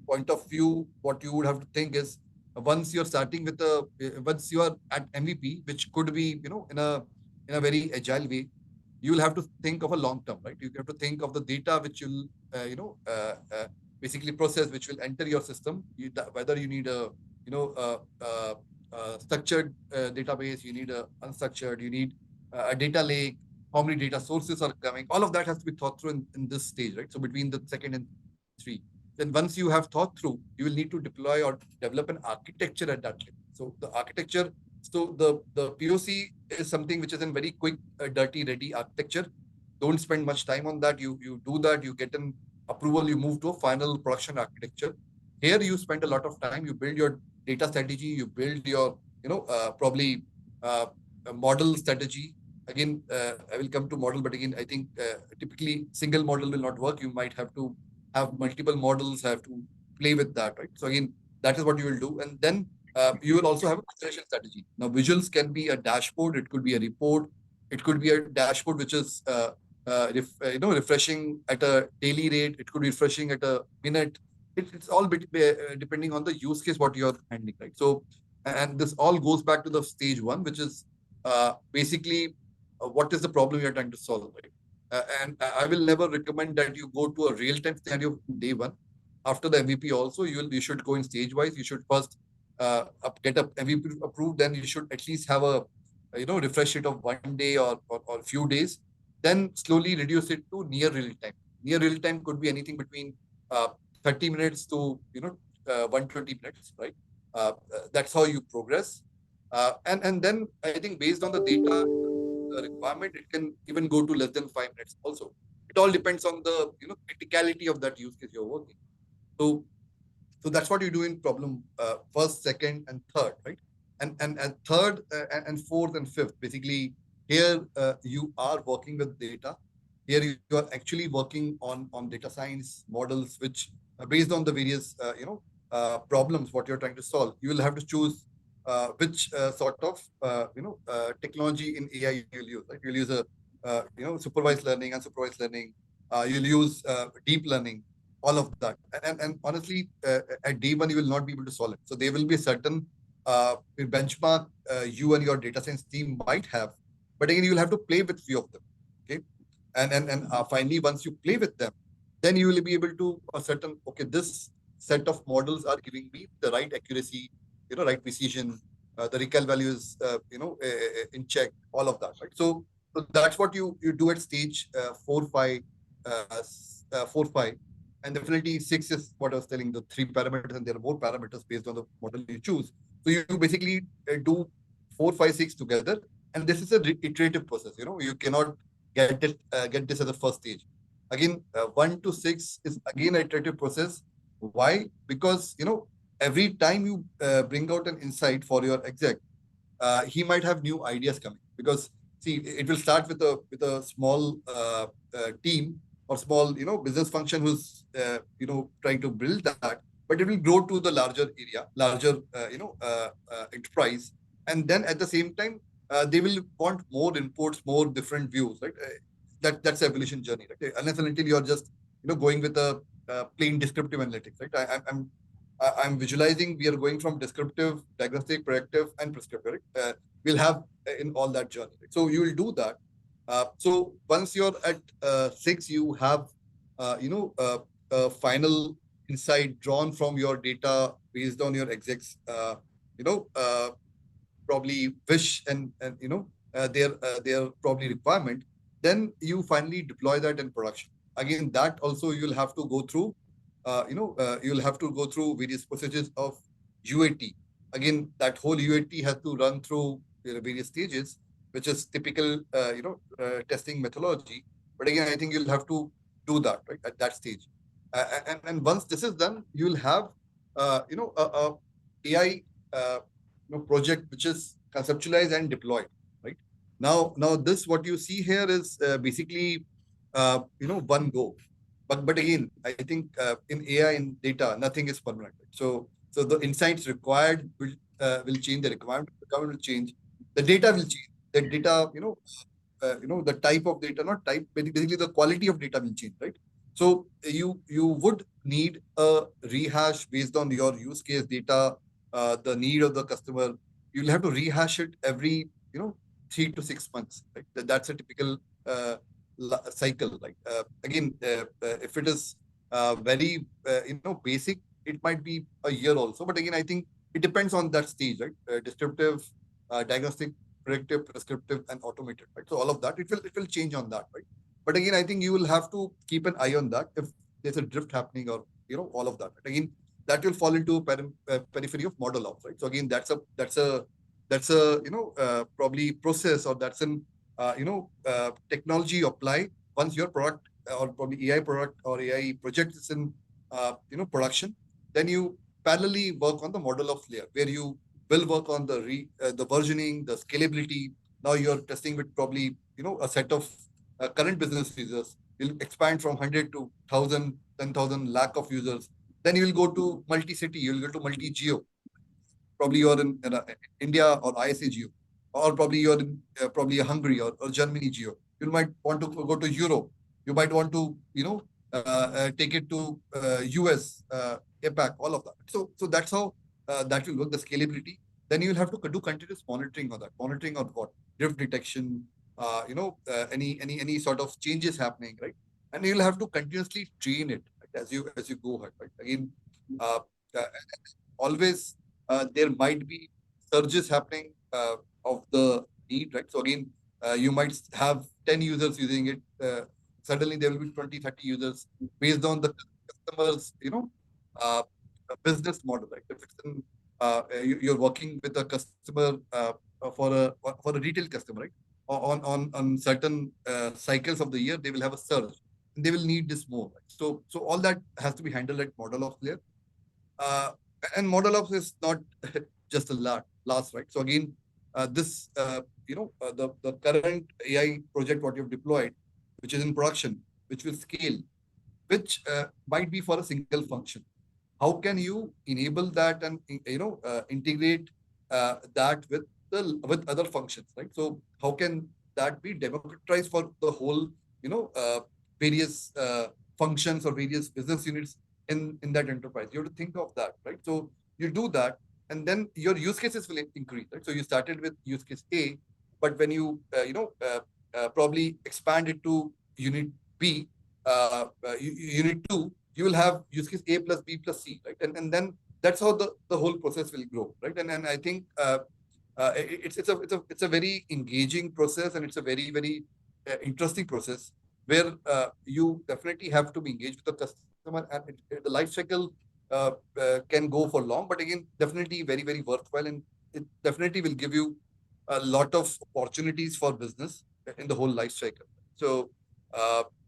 point of view, what you would have to think is once you're starting with once you are at MVP, which could be, in a very agile way, you will have to think of a long term, right? You have to think of the data which you'll, basically process, which will enter your system. Whether you need a, structured database, you need a unstructured, you need a data lake, how many data sources are coming. All of that has to be thought through in this stage, right? So between the second and three. Then once you have thought through, you will need to deploy or develop an architecture at that level. So the architecture, so the POC is something which is in very quick, dirty, ready architecture. Don't spend much time on that. You do that, you get an approval, you move to a final production architecture. Here you spend a lot of time, you build your data strategy, you build your, probably a model strategy. Again, I will come to model, but again, I think typically single model will not work. You might have to have multiple models, have to play with that, right? So again, that is what you will do. And then you will also have a visualization strategy. Now, visuals can be a dashboard, it could be a report, it could be a dashboard which is refreshing at a daily rate, it could be refreshing at a minute. It's all depending on the use case what you're handling, right? So, and this all goes back to the stage one, which is basically what is the problem you're trying to solve, right? And I will never recommend that you go to a real-time scenario day one. After the MVP also, you should go in stage wise. You should first get up MVP approved, then you should at least have a refresh it of 1 day or few days. Then slowly reduce it to near real time. Near real time could be anything between 30 minutes to 120 minutes, right? That's how you progress. And then I think based on the data requirement, it can even go to less than 5 minutes also. It all depends on the criticality of that use case you're working. So that's what you do in problem first, second, and third, right? And third and fourth and fifth, basically here you are working with data. Here you are actually working on data science models, which based on the various problems what you're trying to solve, you will have to choose which sort of technology in AI you'll use. Right? You'll use a supervised learning, unsupervised learning. You'll use deep learning, all of that. And honestly, at day one, you will not be able to solve it. So there will be a certain benchmark you and your data science team might have, but again, you'll have to play with few of them. Okay, and finally, once you play with them, then you will be able to a certain, okay, this set of models are giving me the right accuracy, right precision, the recall value is in check, all of that, right? So that's what you do at stage 4, 5, 4, 5. And definitely 6 is what I was telling, the 3 parameters, and there are more parameters based on the model you choose. So you basically do 4, 5, 6 together, and this is a iterative process. You cannot get this as a first stage. Again, 1 to 6 is again an iterative process. Why? Because every time you bring out an insight for your exec, he might have new ideas coming. Because see, it will start with a small team or small business function who's trying to build that, but it will grow to the larger area, larger enterprise, and then at the same time they will want more inputs, more different views, right? That's the evolution journey, right? Unless and until you're just going with a plain descriptive analytics, right? I'm visualizing we are going from descriptive, diagnostic, predictive, and prescriptive, right? We'll have in all that journey, right? So you will do that. So once you're at 6, you have final insight drawn from your data based on your execs probably wish and their probably requirement. Then you finally deploy that in production. Again, that also you'll have to go through you'll have to go through various processes of UAT. Again, that whole UAT has to run through various stages, which is typical, testing methodology. But again, I think you'll have to do that right at that stage. And once this is done, you'll have a AI project which is conceptualized and deployed. Right now, this what you see here is basically one go. But again, I think in AI and data, nothing is permanent. Right? So the insights required will change. The requirement will change. The data will change. The data, the type of data, not type, basically the quality of data will change, right? So you would need a rehash based on your use case data, the need of the customer. You'll have to rehash it every 3 to 6 months. Right? That's a typical cycle. Like again, if it is very basic, it might be a year also. But again, I think it depends on that stage, right? Descriptive, diagnostic, predictive, prescriptive, and automated. Right. So all of that, it will change on that. Right. But again, I think you will have to keep an eye on that if there's a drift happening or all of that. Right? Again, that will fall into periphery of model ops. Right. So again, that's a probably process, or that's an technology apply once your product or probably AI product or AI project is in production. Then you parallelly work on the model of layer, where you will work on the versioning, the scalability. Now you're testing with probably a set of current business users. You'll expand from 100 to 1,000, 10,000, lakh of users. Then you will go to multi-city. You'll go to multi-geo. Probably you're in India or ISA geo, or probably you're in probably Hungary or Germany geo. You might want to go to Europe. You might want to take it to US, APAC, all of that. So that's how that will work, the scalability. Then you'll have to do continuous monitoring of that. Monitoring of what? Drift detection, any sort of changes happening, right? And you'll have to continuously train it, right, as you go ahead, right? Again, always there might be surges happening of the need, right? So again, you might have 10 users using it. Suddenly there will be 20, 30 users based on the customer's, business model, right? If it's you're working with a customer for a retail customer, right? On certain cycles of the year, they will have a surge. And they will need this more. Right? So all that has to be handled at model of layer. And model ops is not just a last, right? So again, this the current AI project what you've deployed, which is in production, which will scale, which might be for a single function. How can you enable that and integrate that with other functions, right? So how can that be democratized for the whole various functions or various business units in that enterprise? You have to think of that, right? So you do that, and then your use cases will increase, right? So you started with use case A, but when you probably expand it to unit B, unit 2, you will have use case A plus B plus C, right? And then that's how the whole process will grow, right? And I think it's a very engaging process, and it's a very interesting process where you definitely have to be engaged with the customer, and the life cycle can go for long, but again, definitely very worthwhile, and it definitely will give you a lot of opportunities for business in the whole life cycle. So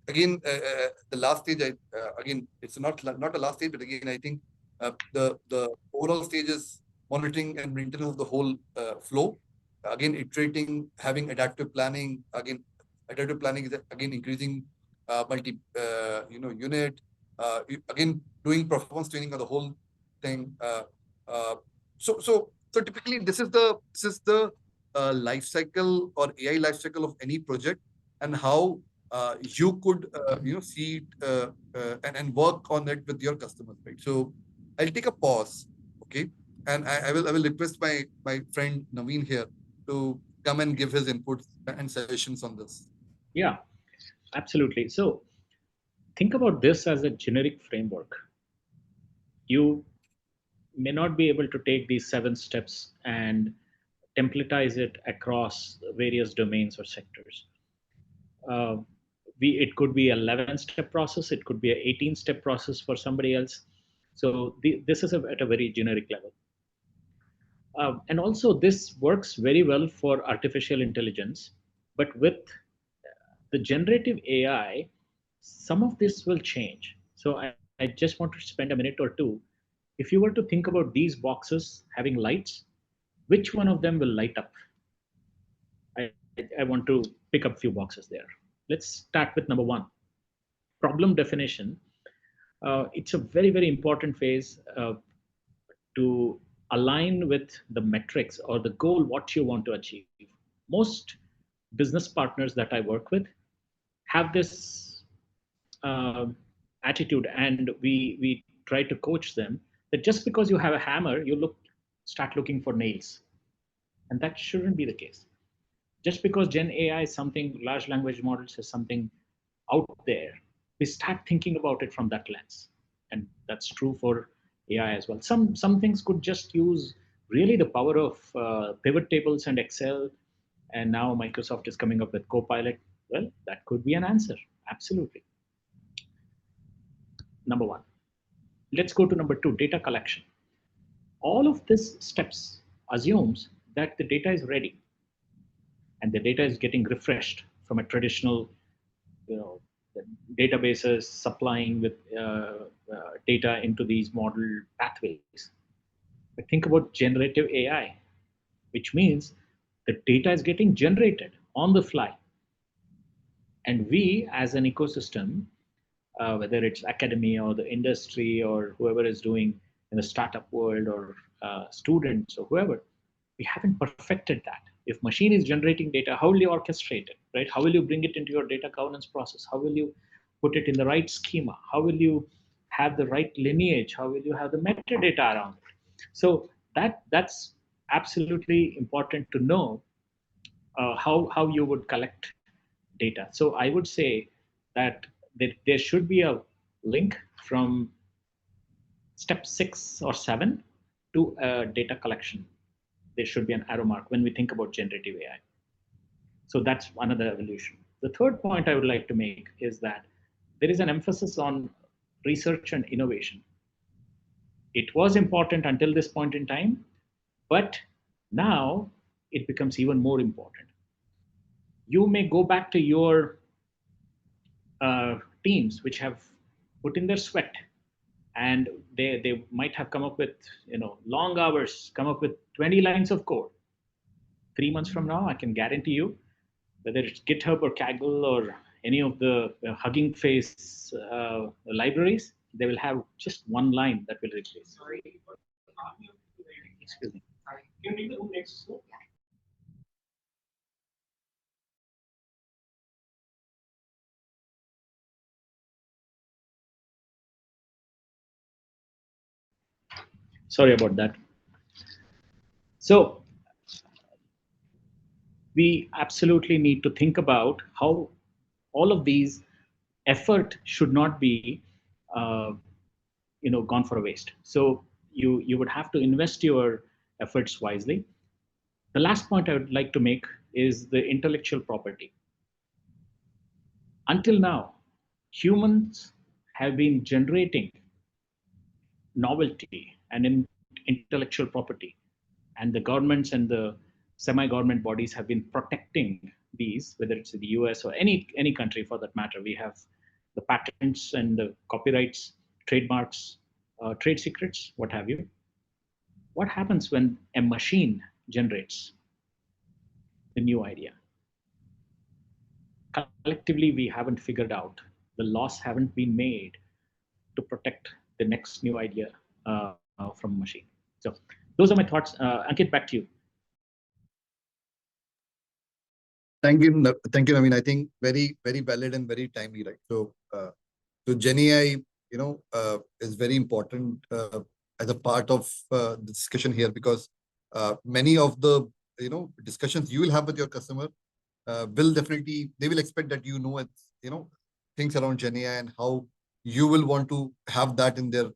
again, the last stage, again, it's not a last stage, but again, I think the overall stage is monitoring and maintenance of the whole flow. Again, iterating, having adaptive planning. Again, adaptive planning is again increasing multi unit. Again, doing performance training of the whole thing. So typically, this is the life cycle or AI life cycle of any project, and how you could see it and work on it with your customers, right? So I'll take a pause, okay, and I will request my friend Naveen here to come and give his inputs and suggestions on this. Yeah, absolutely. So think about this as a generic framework. You may not be able to take these 7 steps and templatize it across various domains or sectors. It could be a 11-step process. It could be an 18-step process for somebody else. So this is at a very generic level. And also, this works very well for artificial intelligence. But with the generative AI, some of this will change. So I just want to spend a minute or two. If you were to think about these boxes having lights, which one of them will light up? I want to pick up a few boxes there. Let's start with number one, problem definition. It's a very, very important phase to align with the metrics or the goal, what you want to achieve. Most business partners that I work with have this attitude, and we try to coach them that just because you have a hammer, you start looking for nails, and that shouldn't be the case. Just because Gen AI is something, large language models is something out there, we start thinking about it from that lens, and that's true for AI as well. Some things could just use really the power of pivot tables and Excel, and now Microsoft is coming up with Copilot. Well, that could be an answer, absolutely. Number one. Let's go to number two, data collection. All of this steps assumes that the data is ready and the data is getting refreshed from a traditional, databases supplying with data into these model pathways. But think about generative AI, which means the data is getting generated on the fly. And we, as an ecosystem, whether it's academia or the industry or whoever is doing in the startup world or students or whoever, we haven't perfected that. If machine is generating data, how will you orchestrate it, right? How will you bring it into your data governance process? How will you put it in the right schema? How will you have the right lineage? How will you have the metadata around it? So that's absolutely important to know how you would collect data. So I would say that there should be a link from step 6 or 7 to data collection. There should be an arrow mark when we think about generative AI. So that's another evolution. The third point I would like to make is that there is an emphasis on research and innovation. It was important until this point in time, but now it becomes even more important. You may go back to your teams which have put in their sweat, and they might have come up with long hours, come up with 20 lines of code. 3 months from now, I can guarantee you, whether it's GitHub or Kaggle or any of the Hugging Face libraries, they will have just one line that will replace. Excuse me. Can you read the next slide? Sorry about that. So we absolutely need to think about how all of these effort should not be gone for a waste. So you would have to invest your efforts wisely. The last point I would like to make is the intellectual property. Until now, humans have been generating novelty and intellectual property, and the governments and the semi-government bodies have been protecting these, whether it's in the US or any country for that matter. We have the patents and the copyrights, trademarks, trade secrets, what have you. What happens when a machine generates the new idea? Collectively, we haven't figured out, the laws haven't been made to protect the next new idea from machine. So those are my thoughts. Ankit, back to you. Thank you, Naveen. I think very, very valid and very timely, right? So Gen AI, is very important as a part of the discussion here, because many of the discussions you will have with your customer will definitely, they will expect that things around Gen AI and how you will want to have that in the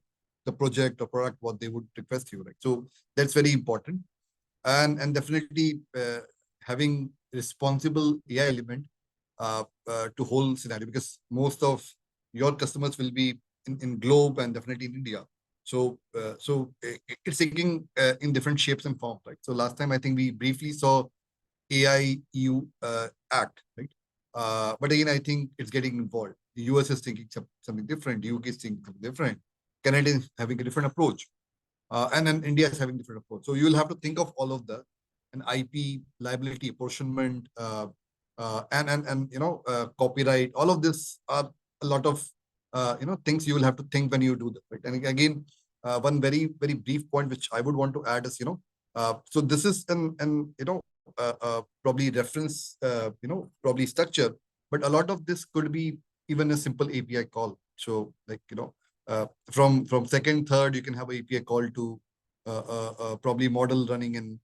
project or product, what they would request you, right? So that's very important, and definitely having responsible AI element to whole scenario, because most of your customers will be in globe and definitely in India. So it's taking in different shapes and forms, right? So last time I think we briefly saw AI EU Act, right? But again, I think it's getting involved. The US is thinking something different. UK is thinking something different. Canada is having a different approach. And then India is having different approach. So you will have to think of all of that, and IP, liability, apportionment, and copyright. All of this are a lot of things you will have to think when you do that. Right? And again, one very brief point which I would want to add is so this is an probably reference probably structure, but a lot of this could be even a simple API call. So like from second, third, you can have an API call to probably model running in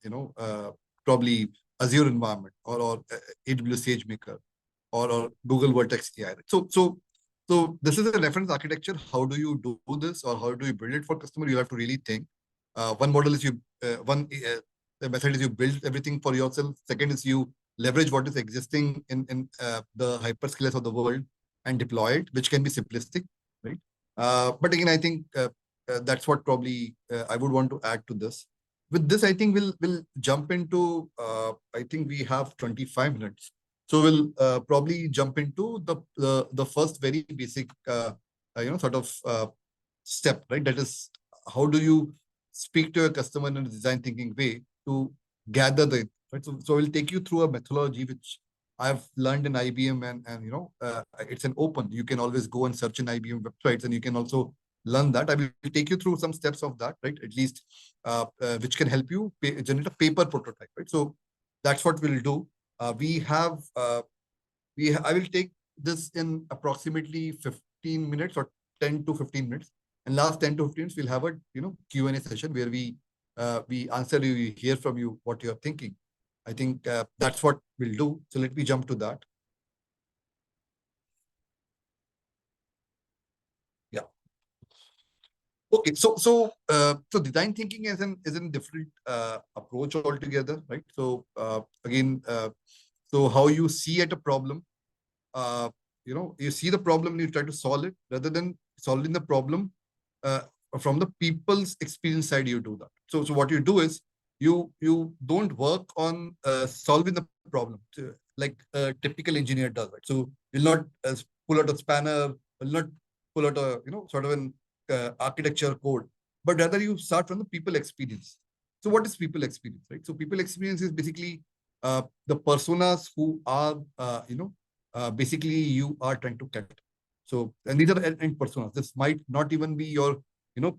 probably Azure environment or AWS SageMaker or Google Vertex AI. So this is a reference architecture. How do you do this, or how do you build it for customer? You have to really think. One model is the method is you build everything for yourself. Second is you leverage what is existing in the hyperscalers of the world and deploy it, which can be simplistic, right? But again, I think that's what probably I would want to add to this. With this, I think we'll jump into. I think we have 25 minutes, so we'll probably jump into the first very basic sort of step, right? That is, how do you speak to a customer in a design thinking way to gather the right? So we'll take you through a methodology which I've learned in IBM, and it's an open. You can always go and search in IBM websites, and you can also learn that. I will take you through some steps of that, right? At least which can help you generate a paper prototype, right? So that's what we'll do. I will take this in approximately 15 minutes or 10 to 15 minutes. And last 10 to 15 minutes, we'll have a Q&A session where we answer you, we hear from you what you're thinking. I think that's what we'll do. So let me jump to that. Yeah. Okay. So design thinking is an different approach altogether, right? So again, so how you see at a problem, you see the problem and you try to solve it rather than solving the problem from the people's experience side. You do that. So what you do is you don't work on solving the problem like a typical engineer does, right? So you'll not pull out a spanner, will not pull out a sort of an architecture code, but rather you start from the people experience. So what is people experience, right? So people experience is basically the personas who are basically you are trying to get. So, and these are end personas. This might not even be your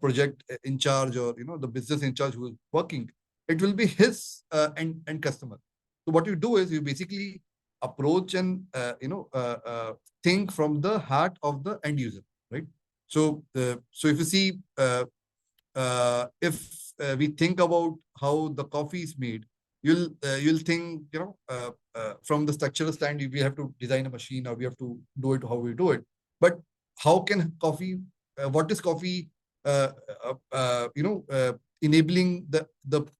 project in charge or the business in charge who is working. It will be his end customer. So what you do is you basically approach and think from the heart of the end user, right? So if you see if we think about how the coffee is made, you'll think from the structural stand, we have to design a machine or we have to do it how we do it. But how can coffee? What is coffee? Enabling the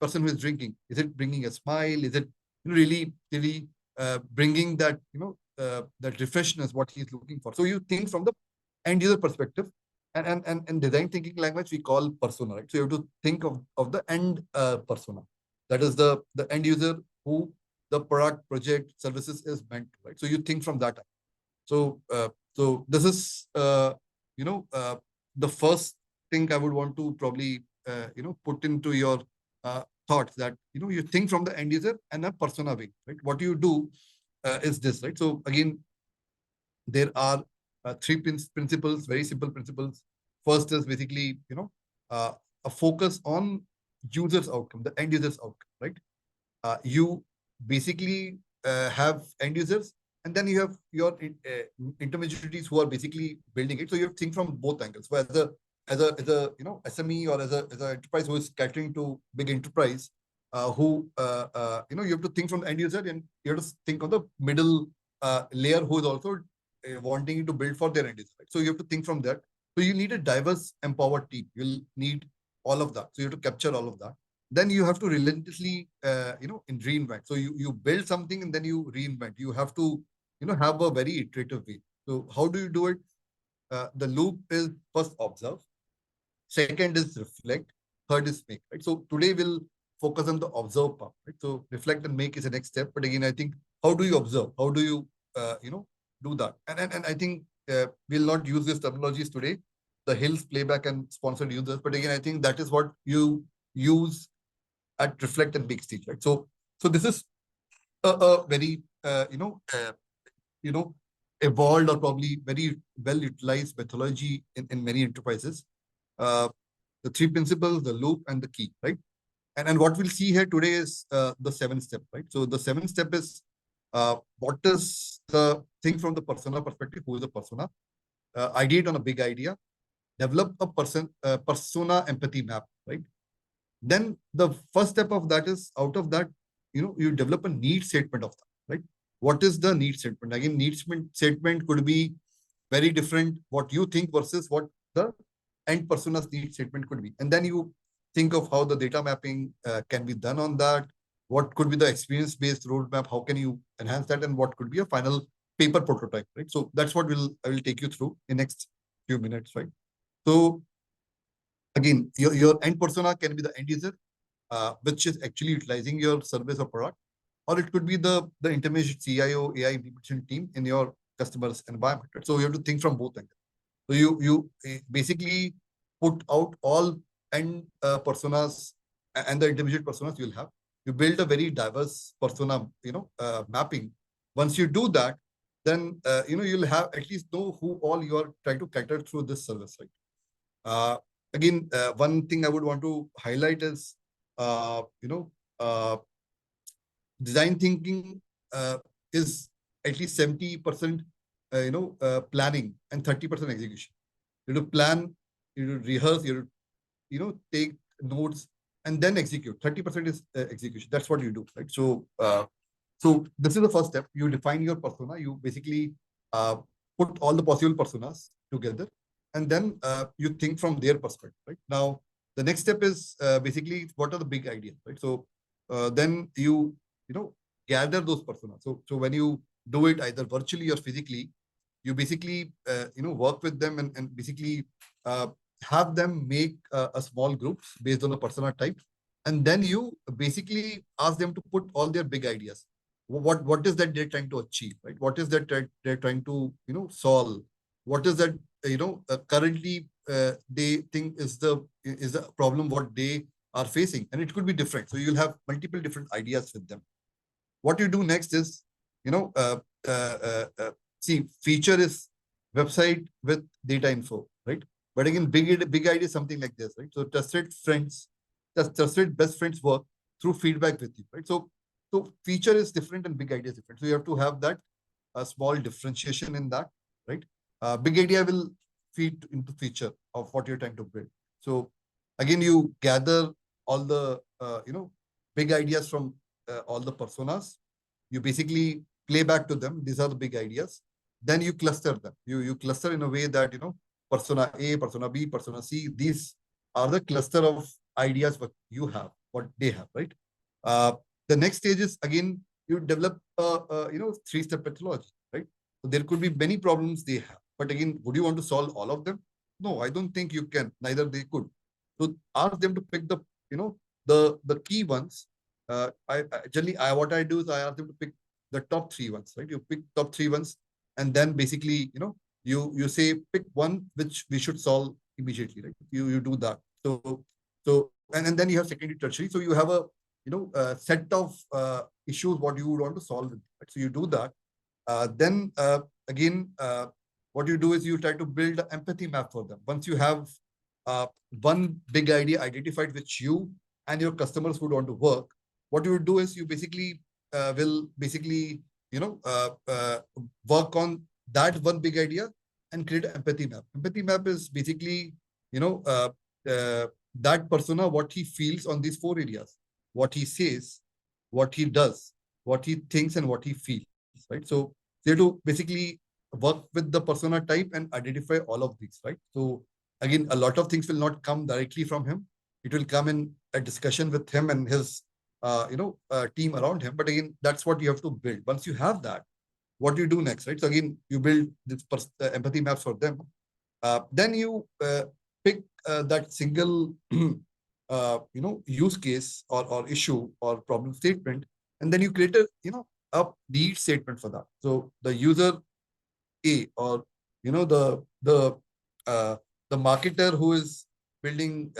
person who is drinking? Is it bringing a smile? Is it really bringing that that refreshness what he is looking for? So you think from the end user perspective, and design thinking language we call persona, right? So you have to think of the end persona. That is the end user who the product, project, services is meant to, right? So you think from that. So this is the first thing I would want to probably put into your thoughts, that you think from the end user and a persona way, right? What you do is this, right? So again, there are three principles, very simple principles. First is basically a focus on user's outcome, the end user's outcome, right? You basically have end users, and then you have your intermediaries who are basically building it. So you have to think from both angles. So as a SME or as an enterprise who is catering to big enterprise, you have to think from the end user, and you have to think of the middle layer who is also wanting to build for their end user. Right? So you have to think from that. So you need a diverse, empowered team. You'll need all of that. So you have to capture all of that. Then you have to relentlessly, reinvent. So you build something and then you reinvent. You have to, have a very iterative way. So how do you do it? The loop is first observe, second is reflect, third is make. Right. So today we'll focus on the observe part. Right. So reflect and make is the next step. But again, I think how do you observe? How do you, do that? And I think we'll not use these terminologies today, the Hills playback and sponsored users. But again, I think that is what you use at Reflect and Big Stage, right? So this is a very evolved or probably very well utilized methodology in many enterprises. The three principles, the loop, and the key, right? And what we'll see here today is the 7th step, right? So the 7th step is what is the thing from the persona perspective? Who is the persona? Ideate on a big idea, develop a persona empathy map, right? Then the first step of that is, out of that, you develop a need statement of that, right? What is the need statement? Again, need statement could be very different what you think versus what the end persona's need statement could be. And then you think of how the data mapping can be done on that. What could be the experience-based roadmap? How can you enhance that? And what could be a final paper prototype, right? So that's what I will take you through in next few minutes, right? So again, your end persona can be the end user, which is actually utilizing your service or product, or it could be the intermediate CIO, AI implementation team in your customer's environment. Right? So you have to think from both angles. So you basically put out all end personas and the intermediate personas you'll have. You build a very diverse persona, mapping. Once you do that, then you'll have at least know who all you are trying to cater through this service, right? Again, one thing I would want to highlight is, design thinking is at least 70%, planning and 30% execution. You have to plan, you have to rehearse, you have to, take notes and then execute. 30% is execution. That's what you do, right? So, so this is the first step. You define your persona. You basically put all the possible personas together, and then you think from their perspective, right? Now, the next step is basically what are the big ideas, right? So then you gather those personas. So when you do it either virtually or physically, you basically work with them and basically have them make a small groups based on the persona type, and then you basically ask them to put all their big ideas. What is that they're trying to achieve, right? What is that they're trying to solve? What is that currently they think is the problem what they are facing, and it could be different. So you'll have multiple different ideas with them. What you do next is see, feature is website with data info, right? But again, big idea is something like this, right? So trusted best friends work through feedback with you, right? So feature is different and big idea is different. So you have to have that a small differentiation in that, right? Big idea will feed into feature of what you're trying to build. So again, you gather all the big ideas from all the personas. You basically play back to them. These are the big ideas. Then you cluster them. You cluster in a way that persona A, persona B, persona C. These are the cluster of ideas what you have, what they have, right? The next stage is again you develop a 3-step methodology, right? So there could be many problems they have, but again, would you want to solve all of them? No, I don't think you can. Neither they could. So ask them to pick the the key ones. What I do is I ask them to pick the top 3 ones, right? You pick top 3 ones, and then basically you say pick one which we should solve immediately, right? You do that. So and then you have secondary, tertiary. So you have a set of issues what you would want to solve. Right? So you do that. Then again, what you do is you try to build an empathy map for them. Once you have one big idea identified which you and your customers would want to work, what you would do is you basically will basically work on that one big idea and create an empathy map. Empathy map is basically that persona, what he feels on these 4 areas, what he says, what he does, what he thinks, and what he feels, right? So they have to basically work with the persona type and identify all of these, right? So again, a lot of things will not come directly from him. It will come in a discussion with him and his team around him. But again, that's what you have to build. Once you have that, what do you do next, right? So again, you build this empathy maps for them. Then you pick that single use case or issue or problem statement, and then you create a a need statement for that. So the user A or you know, the marketer who is building,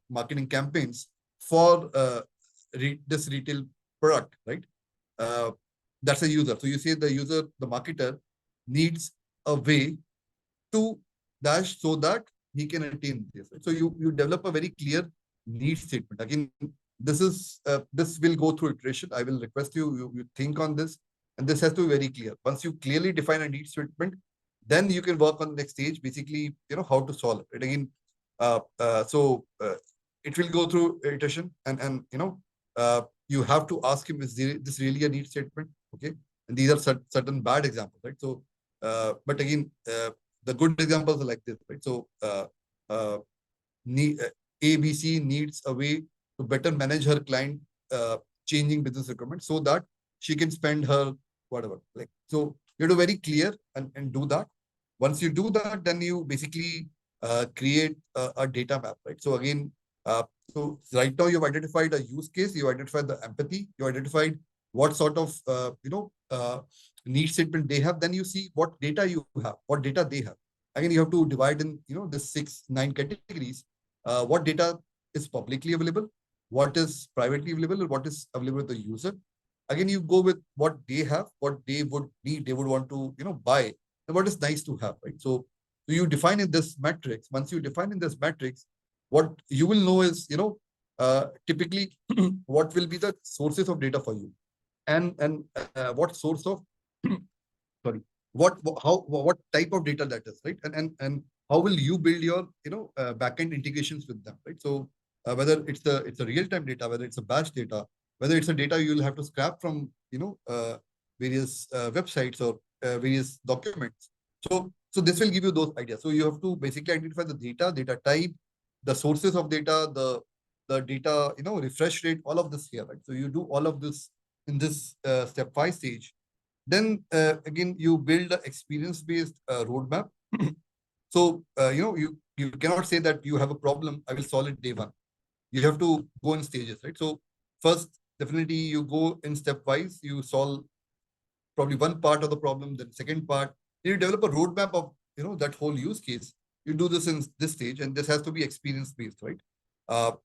marketing campaigns for this retail product, right? That's a user. So you say the user, the marketer needs a way to dash so that he can attain this. Right? So you develop a very clear need statement. Again, this will go through iteration. I will request you think on this, and this has to be very clear. Once you clearly define a need statement, then you can work on the next stage, basically, how to solve it. Right? Again, it will go through iteration, and you have to ask him, is this really a need statement? Okay, and these are certain bad examples, right? So, but again, the good examples are like this, right? So, ABC needs a way to better manage her client changing business requirements so that she can spend her whatever. Like, so you have to very clear and do that. Once you do that, then you basically create a data map, right? So again, so right now you've identified a use case, you identified the empathy, you identified what sort of need statement they have. Then you see what data you have, what data they have. Again, you have to divide in the 6-9 categories. What data is publicly available, what is privately available, and what is available to the user. Again, you go with what they have, what they would need, they would want to buy, and what is nice to have, right? So you define in this matrix. Once you define in this matrix, what you will know is typically what will be the sources of data for you, and what source of sorry, what type of data that is, right? And how will you build your backend integrations with them, right? So whether it's a real-time data, whether it's a batch data, whether it's a data you'll have to scrap from various websites or various documents. So this will give you those ideas. So you have to basically identify the data type, the sources of data, the data refresh rate, all of this here, right? So you do all of this in this step 5 stage. Then again, you build an experience-based roadmap. So you cannot say that you have a problem, I will solve it day one. You have to go in stages, right? So first, definitely you go in stepwise. You solve probably one part of the problem, then second part. You develop a roadmap of that whole use case. You do this in this stage, and this has to be experience-based, right?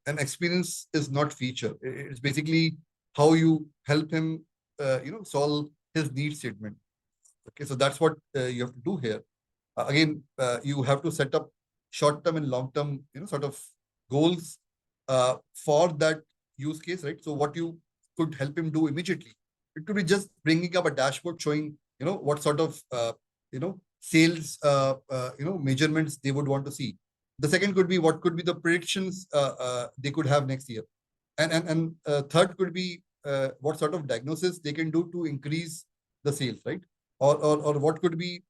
And experience is not feature. It's basically how you help him, solve his need statement. Okay, so that's what you have to do here. Again, you have to set up short-term and long-term, sort of goals for that use case, right? So what you could help him do immediately, it could be just bringing up a dashboard showing, what sort of, sales, measurements they would want to see. The second could be what could be the predictions they could have next year, and third could be what sort of diagnosis they can do to increase the sales, right? Or what could be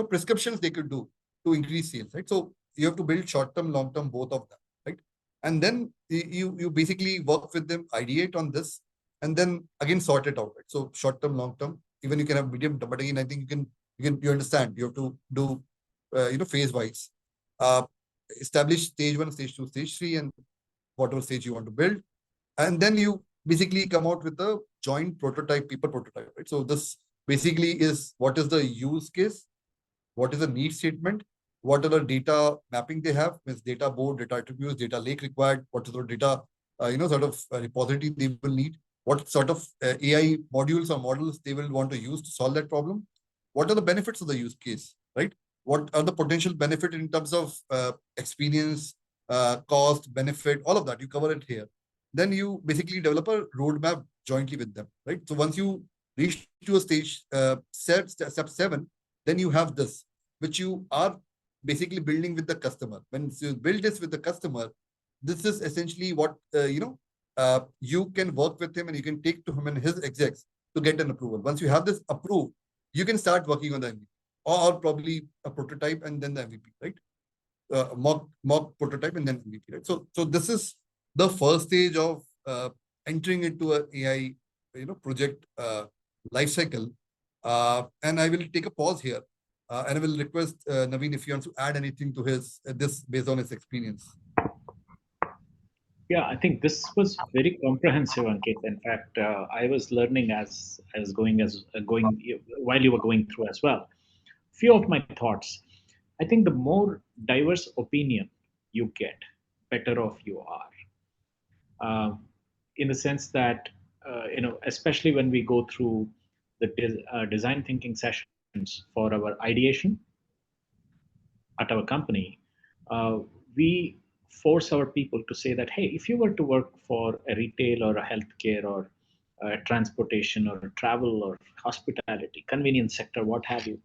prescriptions they could do to increase sales, right? So you have to build short-term, long-term, both of them, right? And then you basically work with them, ideate on this, and then again sort it out, right? So short-term, long-term, even you can have medium term, but again, I think you understand, you have to do phase-wise. Establish stage 1, stage 2, stage 3, and whatever stage you want to build. And then you basically come out with a joint prototype, people prototype, right? So this basically is what is the use case, what is the need statement, what are the data mapping they have, means data board, data attributes, data lake required, what is the data, sort of repository they will need, what sort of AI modules or models they will want to use to solve that problem, what are the benefits of the use case, right? What are the potential benefit in terms of experience, cost, benefit, all of that, you cover it here. Then you basically develop a roadmap jointly with them, right? So once you reach to a stage, step 7, then you have this, which you are basically building with the customer. When you build this with the customer, this is essentially what, you can work with him and you can take to him and his execs to get an approval. Once you have this approved, you can start working on the MVP, or probably a prototype and then the MVP, right? Mock prototype and then MVP, right? So this is the first stage of entering into an AI, project life cycle. And I will take a pause here, and I will request Naveen if he wants to add anything to his this based on his experience. Yeah, I think this was very comprehensive, Ankit. In fact, I was learning as going while you were going through as well. few of my thoughts. I think the more diverse opinion you get, better off you are. In the sense that, especially when we go through the design thinking sessions for our ideation at our company, we force our people to say that, hey, if you were to work for a retail or a healthcare or transportation or travel or hospitality, convenience sector, what have you,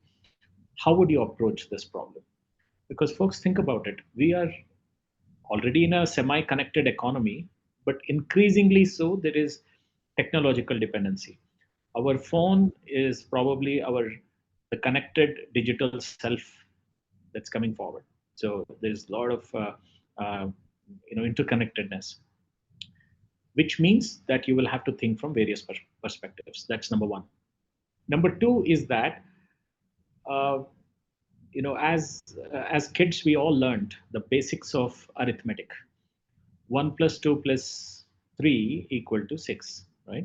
how would you approach this problem? Because folks, think about it. We are already in a semi-connected economy, but increasingly so, there is technological dependency. Our phone is probably the connected digital self that's coming forward. So there's a lot of uh, interconnectedness, which means that you will have to think from various perspectives. That's number one. Number two is that uh, as kids we all learned the basics of arithmetic. 1 plus 2 plus 3 equal to 6, right?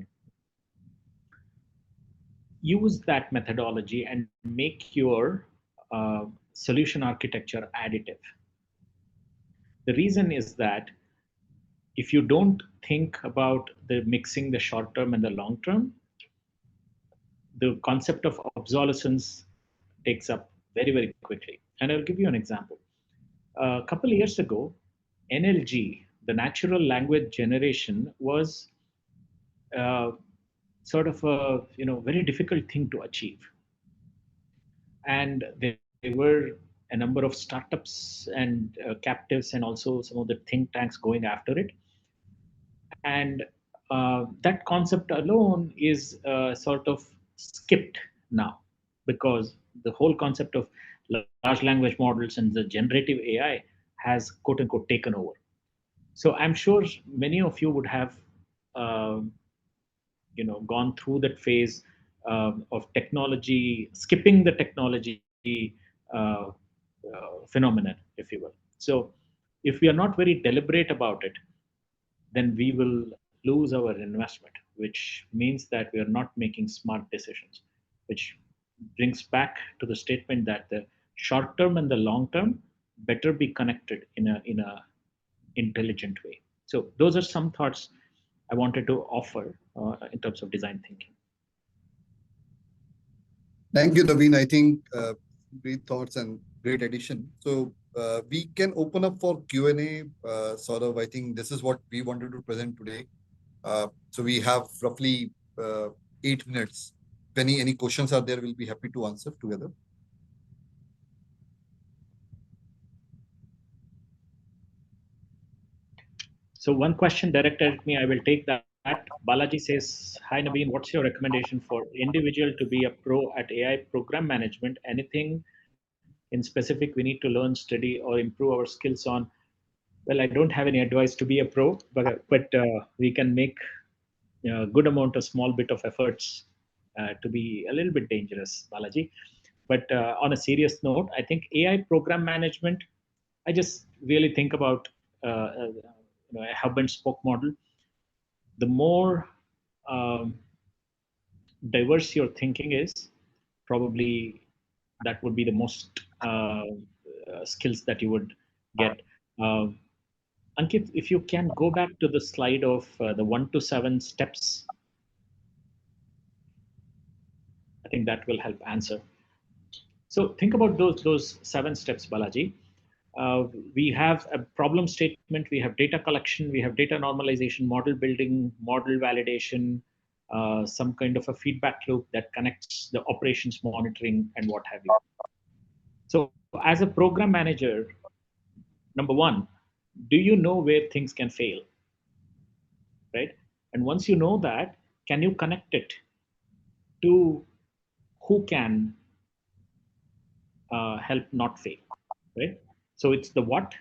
Use that methodology and make your solution architecture additive. The reason is that if you don't think about the mixing the short term and the long term, the concept of obsolescence takes up very, very quickly. And I'll give you an example. A couple of years ago, NLG, the natural language generation, was sort of a very difficult thing to achieve. And there were a number of startups and captives and also some of the think tanks going after it. And that concept alone is sort of skipped now, because the whole concept of large language models and the generative AI has quote unquote taken over. So I'm sure many of you would have gone through that phase of technology, skipping the technology phenomenon, if you will. So if we are not very deliberate about it, then we will lose our investment, which means that we are not making smart decisions, which brings back to the statement that the short term and the long term better be connected in a intelligent way. So those are some thoughts I wanted to offer in terms of design thinking. Thank you, Naveen. I think great thoughts and great addition. So we can open up for Q&A. I think this is what we wanted to present today. So we have roughly 8 minutes. If any questions are there, we'll be happy to answer together. So one question directed at me, I will take that. Balaji says, hi Naveen, what's your recommendation for individual to be a pro at AI program management? Anything in specific we need to learn, study, or improve our skills on? Well, I don't have any advice to be a pro, but we can make a good amount of small bit of efforts to be a little bit dangerous, Balaji. But on a serious note, I think AI program management, I just really think about a hub and spoke model. The more diverse your thinking is, probably that would be the most skills that you would get. Ankit, if you can go back to the slide of the 1 to 7 steps, I think that will help answer. So think about those 7 steps, Balaji. We have a problem statement, we have data collection, we have data normalization, model building, model validation, some kind of a feedback loop that connects the operations monitoring and what have you. So as a program manager, number one, do you know where things can fail, right? And once you know that, can you connect it to who can help not fail, right? So it's the what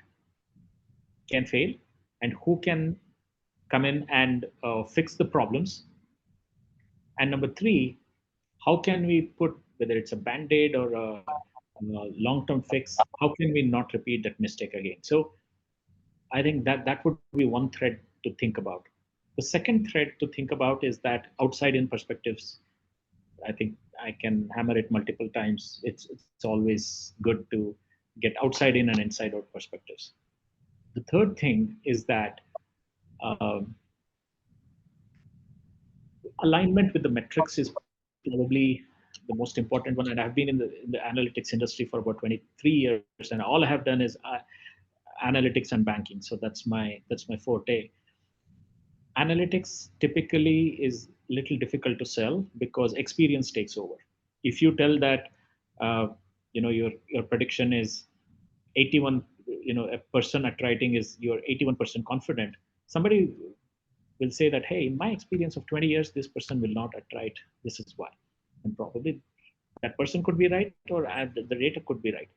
can fail and who can come in and fix the problems. And number 3, how can we put, whether it's a band-aid or a long-term fix, how can we not repeat that mistake again? So I think that would be one thread to think about. The second thread to think about is that outside-in perspectives I think I can hammer it multiple times. It's always good to get outside in and inside out perspectives. The third thing is that um, alignment with the metrics is probably the most important one. And I've been in the analytics industry for about 23 years, and all I have done is analytics and banking. So that's my forte. Analytics typically is little difficult to sell because experience takes over. If you tell that your prediction is 81, a person at writing is you're 81% confident, somebody will say that, hey, in my experience of 20 years, this person will not attrite. This is why. And probably that person could be right, or the data could be right.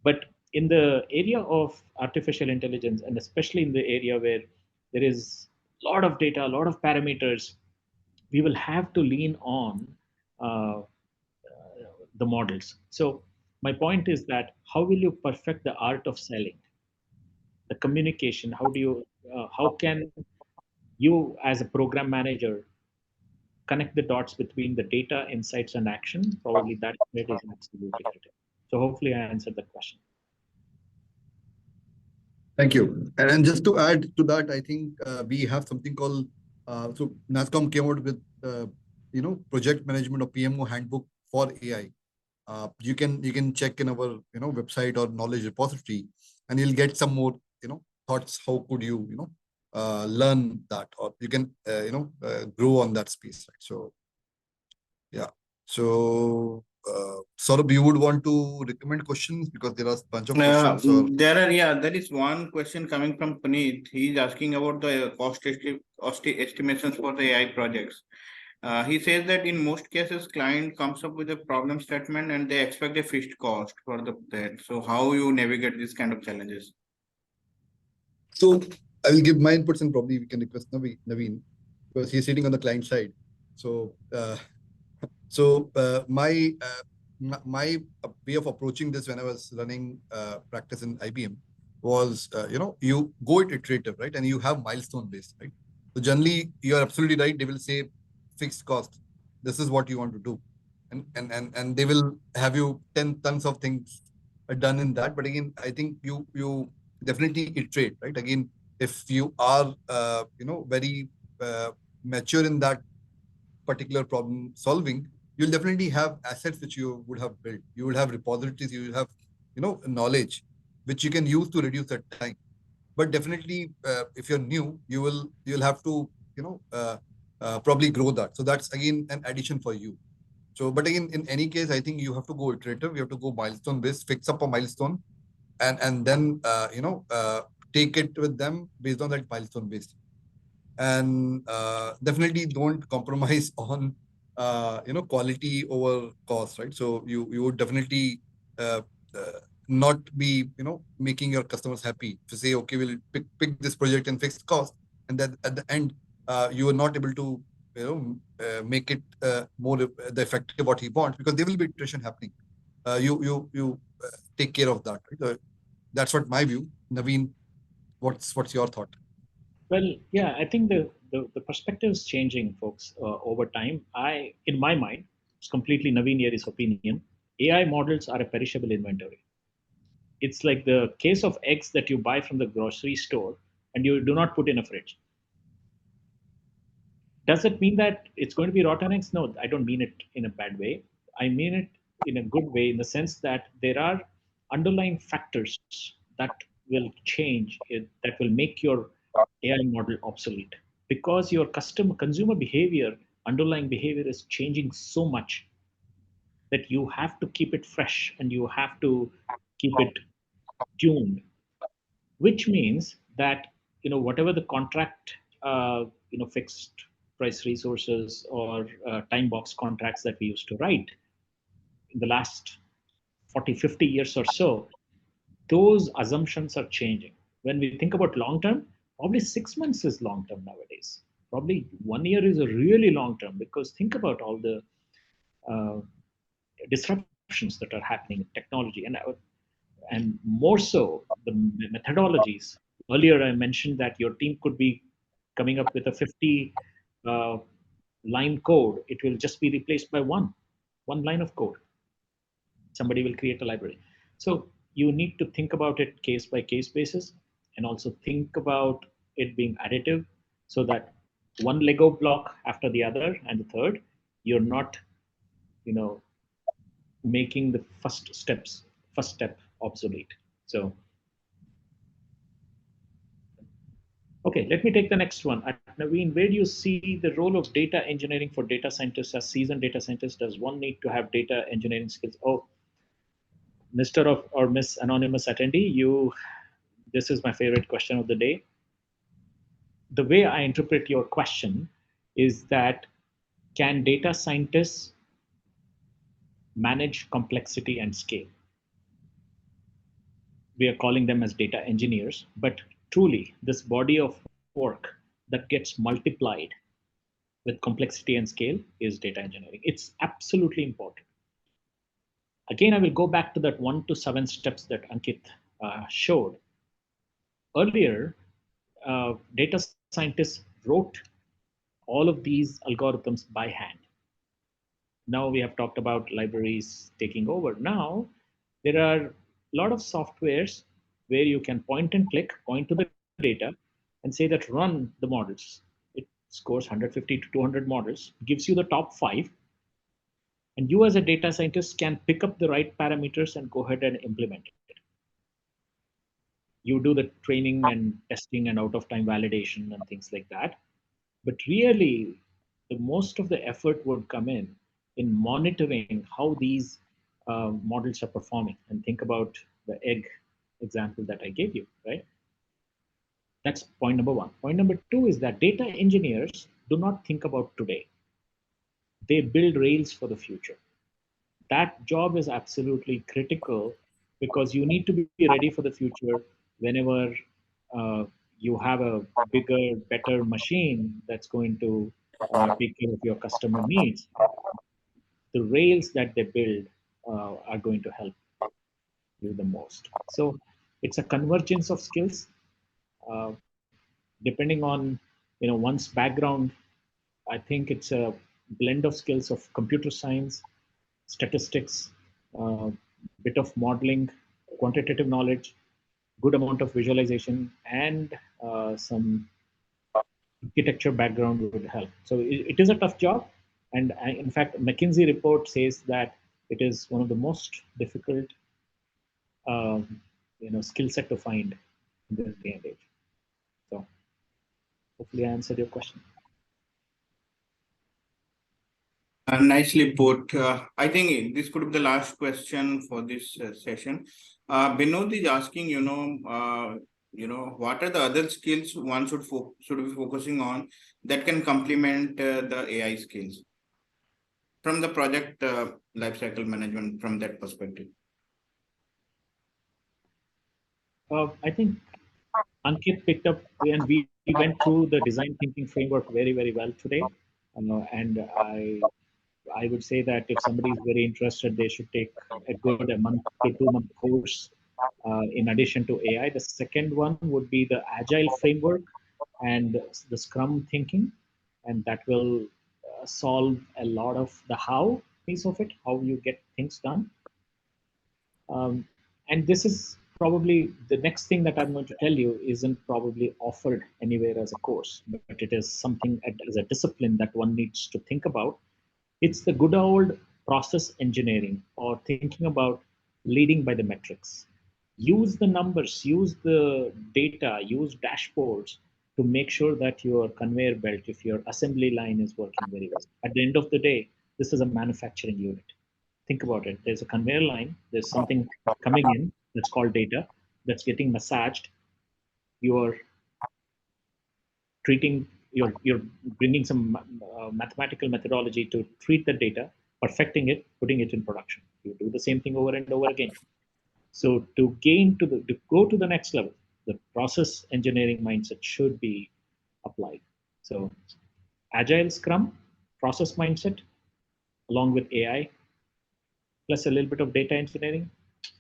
But in the area of artificial intelligence, and especially in the area where there is a lot of data, a lot of parameters, we will have to lean on uh, the models. So my point is that how will you perfect the art of selling, the communication? How can you as a program manager connect the dots between the data, insights, and action? Probably that is absolutely critical. So hopefully I answered the question. Thank you. And just to add to that, I think we have something called, so NASSCOM came out with, project management or PMO handbook for AI. You can check in our, website or knowledge repository, and you'll get some more, thoughts. How could you, learn that, or you can, grow on that space. Right? So, yeah. So, Saurabh, you would want to recommend questions because there are a bunch of questions. Or... There is one question coming from Puneet. He's asking about the cost estimations for the AI projects. He says that in most cases, client comes up with a problem statement and they expect a fixed cost for that. So how you navigate these kind of challenges? So I will give my inputs, and probably we can request Naveen because he's sitting on the client side. So my way of approaching this when I was running practice in IBM was, you go iterative, right? And you have milestone based, right? So generally, you're absolutely right. They will say fixed cost. This is what you want to do. And they will have you 10 tons of things done in that. But again, I think you definitely iterate, right? Again, if you are, very mature in that particular problem solving, you'll definitely have assets which you would have built. You will have repositories, you will have, knowledge which you can use to reduce that time. But definitely, if you're new, you'll have to, probably grow that. So that's again an addition for you. So, but again, in any case, I think you have to go iterative. You have to go milestone based, fix up a milestone, and then take it with them based on that milestone based. And definitely don't compromise on quality over cost, right? So you would definitely uh, not be making your customers happy to say, okay, we'll pick this project and fixed cost, and then at the end you are not able to make it more the effective what he wants, because there will be iteration happening. You take care of that, right? That's what my view. Naveen, what's your thought? Well, yeah, I think the perspective is changing, folks, over time. In my mind, it's completely Naveen Yeri's opinion. AI models are a perishable inventory. It's like the case of eggs that you buy from the grocery store and you do not put in a fridge. Does it mean that it's going to be rotten eggs? No, I don't mean it in a bad way. I mean it in a good way, in the sense that there are underlying factors that will change it, that will make your AI model obsolete, because your consumer behavior, underlying behavior is changing so much that you have to keep it fresh and you have to keep it tuned, which means that whatever the contract, fixed price resources or time box contracts that we used to write in the last 40-50 years or so, those assumptions are changing. When we think about long term, probably 6 months is long term nowadays. Probably 1 year is a really long term, because think about all the uh, disruptions that are happening in technology, and more so the methodologies. Earlier, I mentioned that your team could be coming up with a 50 line code, it will just be replaced by one line of code. Somebody will create a library. So you need to think about it case by case basis, and also think about it being additive, so that one Lego block after the other and the third, you're not, making the first step obsolete. So, okay, let me take the next one. Naveen, where do you see the role of data engineering for data scientists? As seasoned data scientists, does one need to have data engineering skills? Oh, Mr. or Miss Anonymous attendee, this is my favorite question of the day. The way I interpret your question is that, can data scientists manage complexity and scale? We are calling them as data engineers, but truly this body of work that gets multiplied with complexity and scale is data engineering. It's absolutely important. Again, I will go back to that 1 to 7 steps that Ankit showed. Earlier, data scientists wrote all of these algorithms by hand. Now we have talked about libraries taking over. Now there are a lot of softwares where you can point and click, point to the data, and say that run the models. It scores 150 to 200 models, gives you the top 5, and you as a data scientist can pick up the right parameters and go ahead and implement it. You do the training and testing and out of time validation and things like that. But really, the most of the effort would come in monitoring how these models are performing. And think about the egg example that I gave you, right? That's point number 1. Point number 2 is that data engineers do not think about today. They build rails for the future. That job is absolutely critical, because you need to be ready for the future whenever you have a bigger, better machine that's going to take care of your customer needs. The rails that they build are going to help you the most. So it's a convergence of skills. Depending on one's background, I think it's a blend of skills of computer science, statistics, bit of modeling, quantitative knowledge, good amount of visualization, and some architecture background would help. So it is a tough job. And in fact, McKinsey report says that it is one of the most difficult skill set to find in this day and age. So hopefully I answered your question. Nicely put. I think this could be the last question for this session. Binod is asking, what are the other skills one should be focusing on that can complement the AI skills from the project lifecycle management, from that perspective? I think Ankit picked up, and we went through the design thinking framework very, very well today. And I would say that if somebody is very interested, they should take a good month to 2 month course in addition to AI. The second one would be the agile framework and the Scrum thinking, and that will solve a lot of the how piece of it, how you get things done. And this is probably the next thing that I'm going to tell you isn't probably offered anywhere as a course, but it is something as a discipline that one needs to think about. It's the good old process engineering, or thinking about leading by the metrics. Use the numbers, use the data, use dashboards to make sure that your conveyor belt, if your assembly line is working very well. At the end of the day, this is a manufacturing unit. Think about it. There's a conveyor line. There's something coming in that's called data that's getting massaged. You're treating, you're bringing some mathematical methodology to treat the data, perfecting it, putting it in production. You do the same thing over and over again. So to go to the next level, the process engineering mindset should be applied. So agile Scrum, process mindset, along with AI, plus a little bit of data engineering,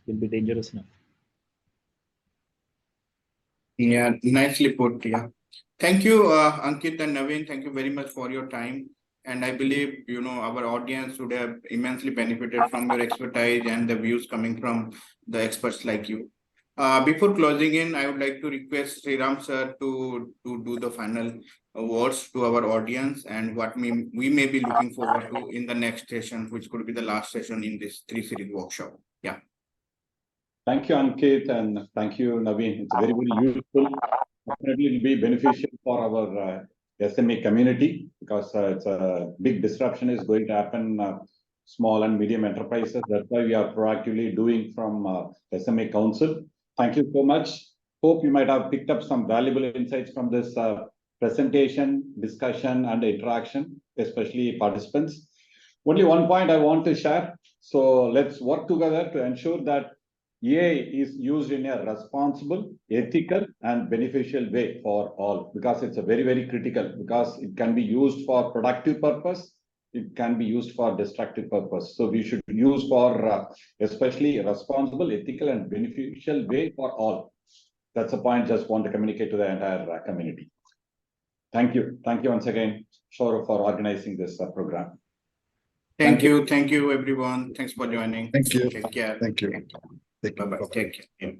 will be dangerous enough. Yeah, nicely put. Yeah. Thank you, Ankit and Naveen. Thank you very much for your time. and I believe, our audience would have immensely benefited from your expertise and the views coming from the experts like you. Before closing in, I would like to request Sriram sir to do the final words to our audience and what we may be looking forward to in the next session, which could be the last session in this 3-series workshop. Yeah. Thank you, Ankit, and thank you, Naveen. It's very, very useful. Definitely will be beneficial for our SME community because it's a big disruption is going to happen small and medium enterprises. That's why we are proactively doing from SME Council. Thank you so much. Hope you might have picked up some valuable insights from this presentation, discussion, and interaction, especially participants. Only one point I want to share. So let's work together to ensure that AI is used in a responsible, ethical, and beneficial way for all, because it's a very, very critical, because it can be used for productive purpose, it can be used for destructive purpose. So we should use for especially responsible, ethical, and beneficial way for all. That's a point just want to communicate to the entire community. Thank you. Thank you once again, Saurav, for organizing this program. Thank you. Thank you, everyone. Thanks for joining. Thank you. Take care. Thank you. Bye-bye. Take care. Yeah.